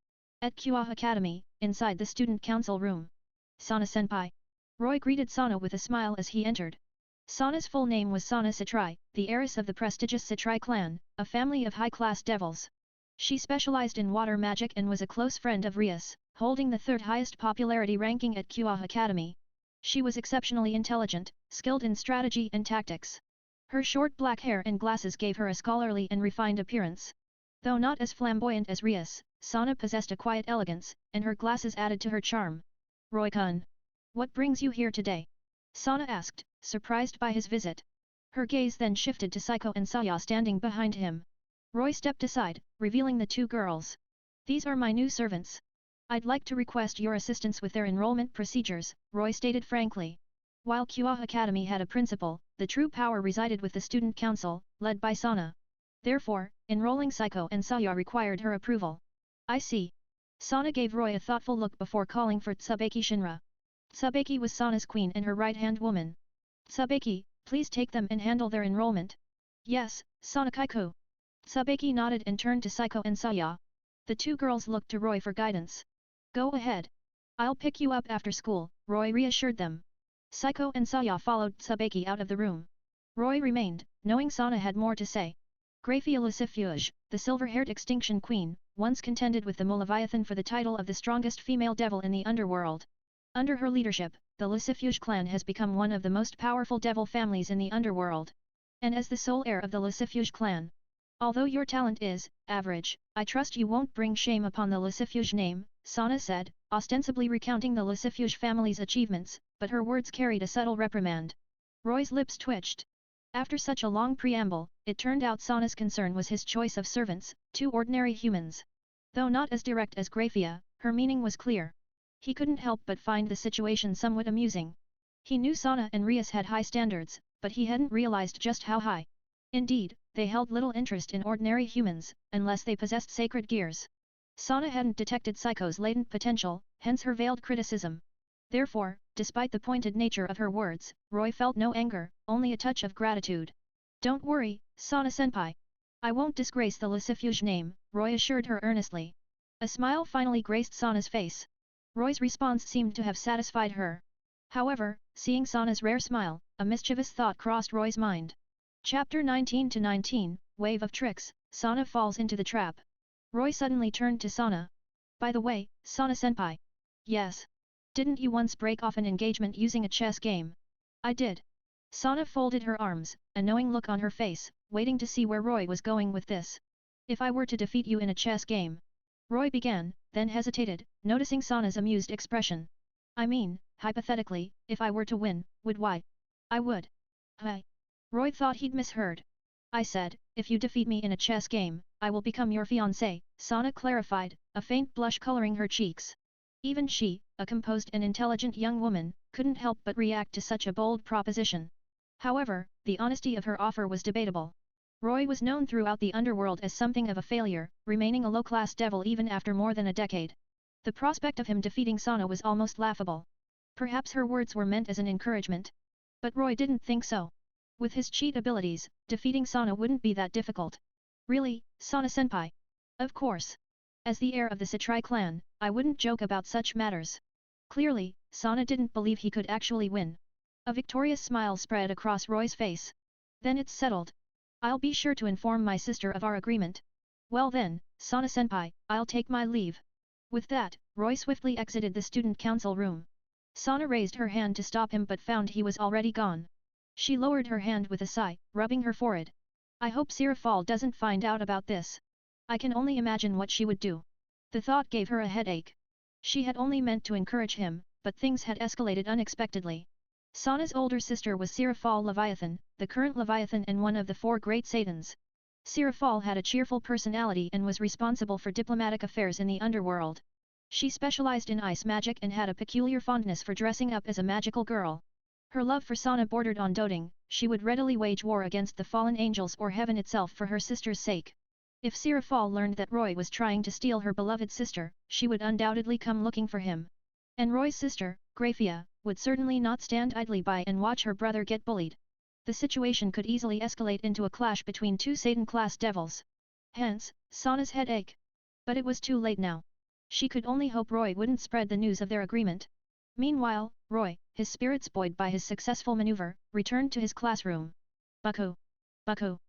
At Kua Academy, inside the student council room. Sana-senpai. Roy greeted Sana with a smile as he entered. Sana's full name was Sana Citrai, the heiress of the prestigious Citrai clan, a family of high-class devils. She specialized in water magic and was a close friend of Rias, holding the third highest popularity ranking at Kua Academy. She was exceptionally intelligent, skilled in strategy and tactics. Her short black hair and glasses gave her a scholarly and refined appearance. Though not as flamboyant as Rias, Sana possessed a quiet elegance, and her glasses added to her charm. Roy-kun. What brings you here today? Sana asked, surprised by his visit. Her gaze then shifted to Psycho and Saya standing behind him. Roy stepped aside, revealing the two girls. These are my new servants. I'd like to request your assistance with their enrollment procedures, Roy stated frankly. While Kua Academy had a principal, the true power resided with the student council, led by Sana. Therefore, enrolling Psycho and Saya required her approval. I see. Sana gave Roy a thoughtful look before calling for Tsubaki Shinra. Tsubaki was Sana's queen and her right-hand woman. Tsubaki, please take them and handle their enrollment. Yes, Sana-kaiku. Tsubaki nodded and turned to Psycho and Saya. The two girls looked to Roy for guidance. Go ahead. I'll pick you up after school, Roy reassured them. Psycho and Saya followed Tsubaki out of the room. Roy remained, knowing Sana had more to say. Grayfia Lucifuge, the silver-haired extinction queen, once contended with the Leviathan for the title of the strongest female devil in the underworld. Under her leadership, the Lucifuge clan has become one of the most powerful devil families in the underworld. And as the sole heir of the Lucifuge clan, although your talent is average, I trust you won't bring shame upon the Lucifuge name, Sana said, ostensibly recounting the Lucifuge family's achievements, but her words carried a subtle reprimand. Roy's lips twitched. After such a long preamble, it turned out Sana's concern was his choice of servants, two ordinary humans. Though not as direct as Grayfia, her meaning was clear. He couldn't help but find the situation somewhat amusing. He knew Sana and Rias had high standards, but he hadn't realized just how high. Indeed, they held little interest in ordinary humans, unless they possessed sacred gears. Sana hadn't detected Psycho's latent potential, hence her veiled criticism. Therefore, despite the pointed nature of her words, Roy felt no anger, only a touch of gratitude. Don't worry, Sana-senpai. I won't disgrace the Lucifuge name, Roy assured her earnestly. A smile finally graced Sana's face. Roy's response seemed to have satisfied her. However, seeing Sana's rare smile, a mischievous thought crossed Roy's mind. Chapter 19-19, Wave of Tricks, Sana falls into the trap. Roy suddenly turned to Sana. By the way, Sana-senpai. Yes. Didn't you once break off an engagement using a chess game? I did. Sana folded her arms, a knowing look on her face, waiting to see where Roy was going with this. If I were to defeat you in a chess game? Roy began, then hesitated, noticing Sana's amused expression. I mean, hypothetically, if I were to win, would why? I would. Hi. Roy thought he'd misheard. I said, if you defeat me in a chess game, I will become your fiancé, Sana clarified, a faint blush coloring her cheeks. Even she, a composed and intelligent young woman, couldn't help but react to such a bold proposition. However, the honesty of her offer was debatable. Roy was known throughout the underworld as something of a failure, remaining a low-class devil even after more than a decade. The prospect of him defeating Sana was almost laughable. Perhaps her words were meant as an encouragement. But Roy didn't think so. With his cheat abilities, defeating Sana wouldn't be that difficult. Really, Sana-senpai? Of course. As the heir of the Citrai clan, I wouldn't joke about such matters. Clearly, Sana didn't believe he could actually win. A victorious smile spread across Roy's face. Then it's settled. I'll be sure to inform my sister of our agreement. Well then, Sana-senpai, I'll take my leave. With that, Roy swiftly exited the student council room. Sana raised her hand to stop him but found he was already gone. She lowered her hand with a sigh, rubbing her forehead. I hope Sirafal doesn't find out about this. I can only imagine what she would do. The thought gave her a headache. She had only meant to encourage him, but things had escalated unexpectedly. Sana's older sister was Sirafal Leviathan, the current Leviathan and one of the four great Satans. Sirafal had a cheerful personality and was responsible for diplomatic affairs in the underworld. She specialized in ice magic and had a peculiar fondness for dressing up as a magical girl. Her love for Sana bordered on doting. She would readily wage war against the fallen angels or heaven itself for her sister's sake. If Sirafal learned that Roy was trying to steal her beloved sister, she would undoubtedly come looking for him. And Roy's sister, Grayfia, would certainly not stand idly by and watch her brother get bullied. The situation could easily escalate into a clash between two Satan-class devils. Hence, Sana's headache. But it was too late now. She could only hope Roy wouldn't spread the news of their agreement. Meanwhile, Roy, his spirits buoyed by his successful maneuver, returned to his classroom. Bucko! Bucko!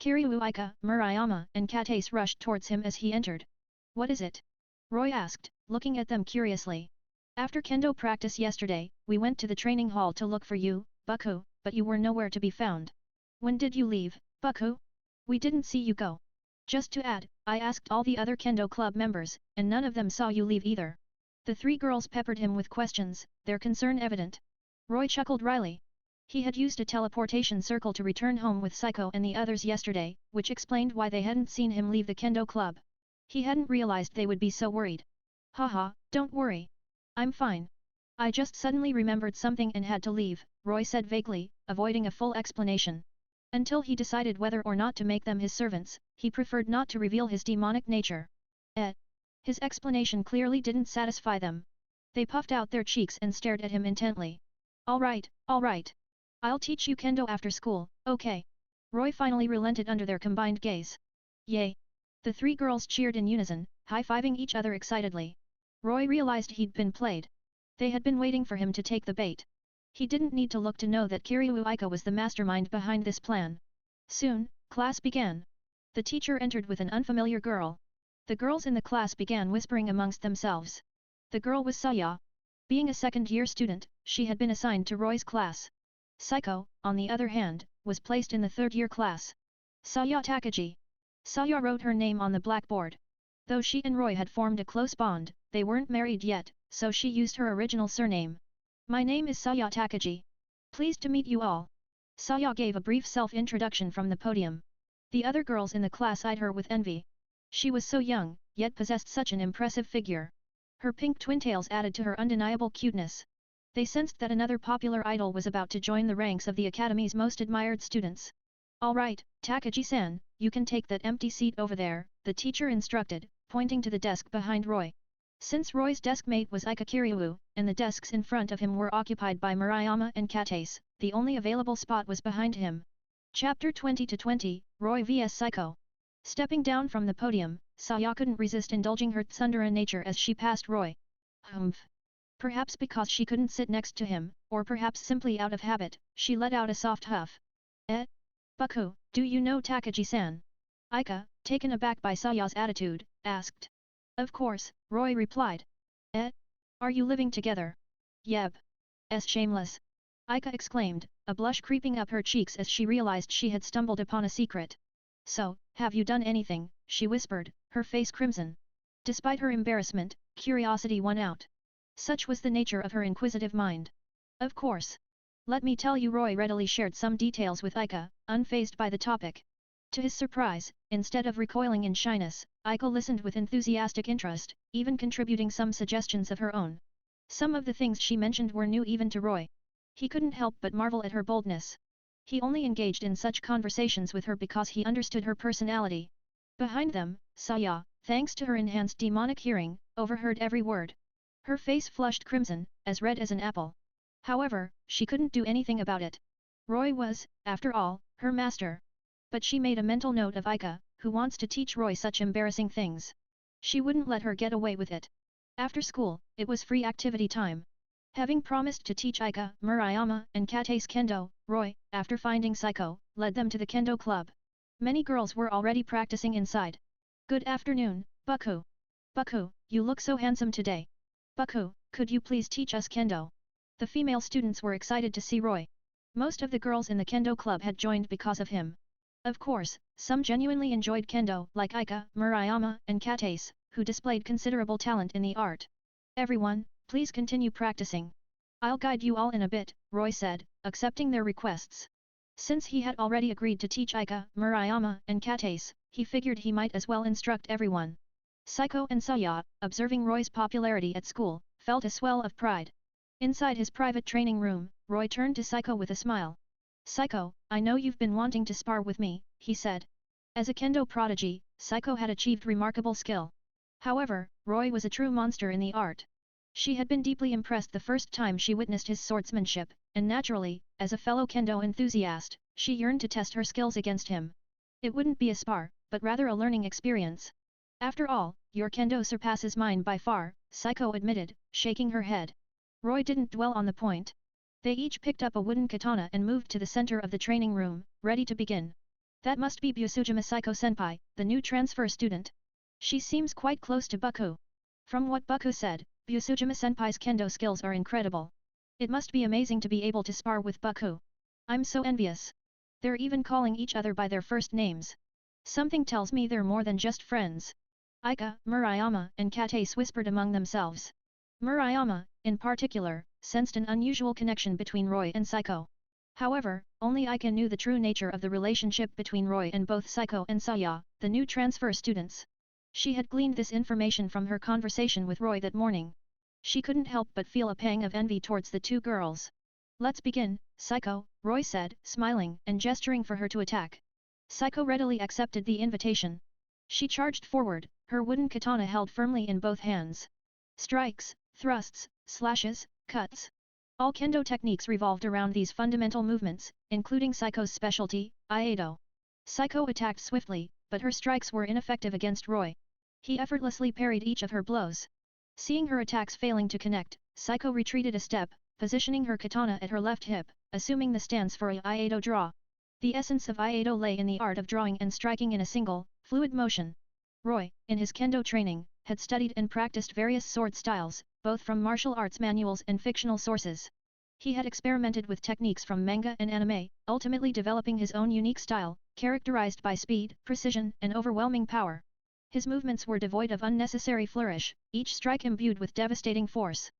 Kiryuuika, Murayama, and Katase rushed towards him as he entered. What is it? Roy asked, looking at them curiously. After kendo practice yesterday, we went to the training hall to look for you, Bucko, but you were nowhere to be found. When did you leave, Bucko? We didn't see you go. Just to add, I asked all the other kendo club members, and none of them saw you leave either. The three girls peppered him with questions, their concern evident. Roy chuckled wryly. He had used a teleportation circle to return home with Psycho and the others yesterday, which explained why they hadn't seen him leave the kendo club. He hadn't realized they would be so worried. Haha, don't worry. I'm fine. I just suddenly remembered something and had to leave, Roy said vaguely, avoiding a full explanation. Until he decided whether or not to make them his servants, he preferred not to reveal his demonic nature. His explanation clearly didn't satisfy them. They puffed out their cheeks and stared at him intently. All right. I'll teach you kendo after school, okay? Roy finally relented under their combined gaze. Yay! The three girls cheered in unison, high-fiving each other excitedly. Roy realized he'd been played. They had been waiting for him to take the bait. He didn't need to look to know that Kiryu Aika was the mastermind behind this plan. Soon, class began. The teacher entered with an unfamiliar girl. The girls in the class began whispering amongst themselves. The girl was Saya. Being a second-year student, she had been assigned to Roy's class. Saiko, on the other hand, was placed in the third-year class. Saya Takagi. Saya wrote her name on the blackboard. Though she and Roy had formed a close bond, they weren't married yet, so she used her original surname. My name is Saya Takagi. Pleased to meet you all. Saya gave a brief self-introduction from the podium. The other girls in the class eyed her with envy. She was so young, yet possessed such an impressive figure. Her pink twintails added to her undeniable cuteness. They sensed that another popular idol was about to join the ranks of the academy's most admired students. Alright, Takagi-san, you can take that empty seat over there, the teacher instructed, pointing to the desk behind Roy. Since Roy's deskmate was Ika Kiryu, and the desks in front of him were occupied by Murayama and Katase, the only available spot was behind him. Chapter 20-20, Roy vs Saiko. Stepping down from the podium, Saya couldn't resist indulging her tsundere nature as she passed Roy. Humph. Perhaps because she couldn't sit next to him, or perhaps simply out of habit, she let out a soft huff. Bucko, do you know Takagi-san? Ika, taken aback by Saya's attitude, asked. Of course, Roy replied. Are you living together? Yep. Shameless. Ika exclaimed, a blush creeping up her cheeks as she realized she had stumbled upon a secret. So, have you done anything? She whispered, her face crimson. Despite her embarrassment, curiosity won out. Such was the nature of her inquisitive mind. Of course. Let me tell you, Roy readily shared some details with Ika, unfazed by the topic. To his surprise, instead of recoiling in shyness, Ika listened with enthusiastic interest, even contributing some suggestions of her own. Some of the things she mentioned were new even to Roy. He couldn't help but marvel at her boldness. He only engaged in such conversations with her because he understood her personality. Behind them, Saya, thanks to her enhanced demonic hearing, overheard every word. Her face flushed crimson, as red as an apple. However, she couldn't do anything about it. Roy was, after all, her master. But she made a mental note of Ika, who wants to teach Roy such embarrassing things. She wouldn't let her get away with it. After school, it was free activity time. Having promised to teach Ika, Murayama, and Katase Kendo, Roy, after finding Saiko, led them to the Kendo club. Many girls were already practicing inside. Good afternoon, Bucko. Bucko, you look so handsome today. Bucko, could you please teach us Kendo? The female students were excited to see Roy. Most of the girls in the Kendo club had joined because of him. Of course, some genuinely enjoyed Kendo, like Ika, Murayama, and Katase, who displayed considerable talent in the art. Everyone, please continue practicing. I'll guide you all in a bit, Roy said, accepting their requests. Since he had already agreed to teach Ika, Murayama, and Katase, he figured he might as well instruct everyone. Saiko and Saya, observing Roy's popularity at school, felt a swell of pride. Inside his private training room, Roy turned to Saiko with a smile. Saiko, I know you've been wanting to spar with me, he said. As a Kendo prodigy, Saiko had achieved remarkable skill. However, Roy was a true monster in the art. She had been deeply impressed the first time she witnessed his swordsmanship, and naturally, as a fellow Kendo enthusiast, she yearned to test her skills against him. It wouldn't be a spar, but rather a learning experience. After all, your Kendo surpasses mine by far, Saiko admitted, shaking her head. Roy didn't dwell on the point. They each picked up a wooden katana and moved to the center of the training room, ready to begin. That must be Busujima Saiko-senpai, the new transfer student. She seems quite close to Bucko. From what Bucko said, Busujima-senpai's Kendo skills are incredible. It must be amazing to be able to spar with Bucko. I'm so envious. They're even calling each other by their first names. Something tells me they're more than just friends. Ika, Murayama, and Katase whispered among themselves. Murayama, in particular, sensed an unusual connection between Roy and Saiko. However, only Ika knew the true nature of the relationship between Roy and both Saiko and Saya, the new transfer students. She had gleaned this information from her conversation with Roy that morning. She couldn't help but feel a pang of envy towards the two girls. Let's begin, Saiko, Roy said, smiling and gesturing for her to attack. Saiko readily accepted the invitation. She charged forward, her wooden katana held firmly in both hands. Strikes, thrusts, slashes, cuts. All Kendo techniques revolved around these fundamental movements, including Saiko's specialty, Iaido. Saiko attacked swiftly, but her strikes were ineffective against Roy. He effortlessly parried each of her blows. Seeing her attacks failing to connect, Saiko retreated a step, positioning her katana at her left hip, assuming the stance for a Iaido draw. The essence of Iaido lay in the art of drawing and striking in a single, fluid motion. Roy, in his kendo training, had studied and practiced various sword styles, both from martial arts manuals and fictional sources. He had experimented with techniques from manga and anime, ultimately developing his own unique style, characterized by speed, precision, and overwhelming power. His movements were devoid of unnecessary flourish, each strike imbued with devastating force.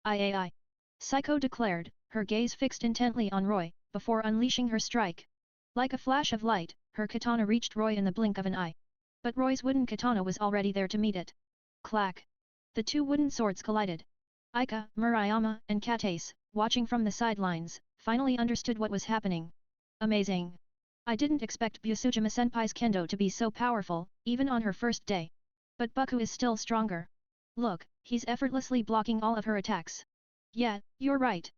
"Ai," Psycho declared, her gaze fixed intently on Roy, before unleashing her strike. Like a flash of light, her katana reached Roy in the blink of an eye. But Roy's wooden katana was already there to meet it. Clack! The two wooden swords collided. Ika, Murayama, and Katase, watching from the sidelines, finally understood what was happening. Amazing! I didn't expect Busujima-senpai's kendo to be so powerful, even on her first day. But Buku is still stronger. Look, he's effortlessly blocking all of her attacks. Yeah, you're right.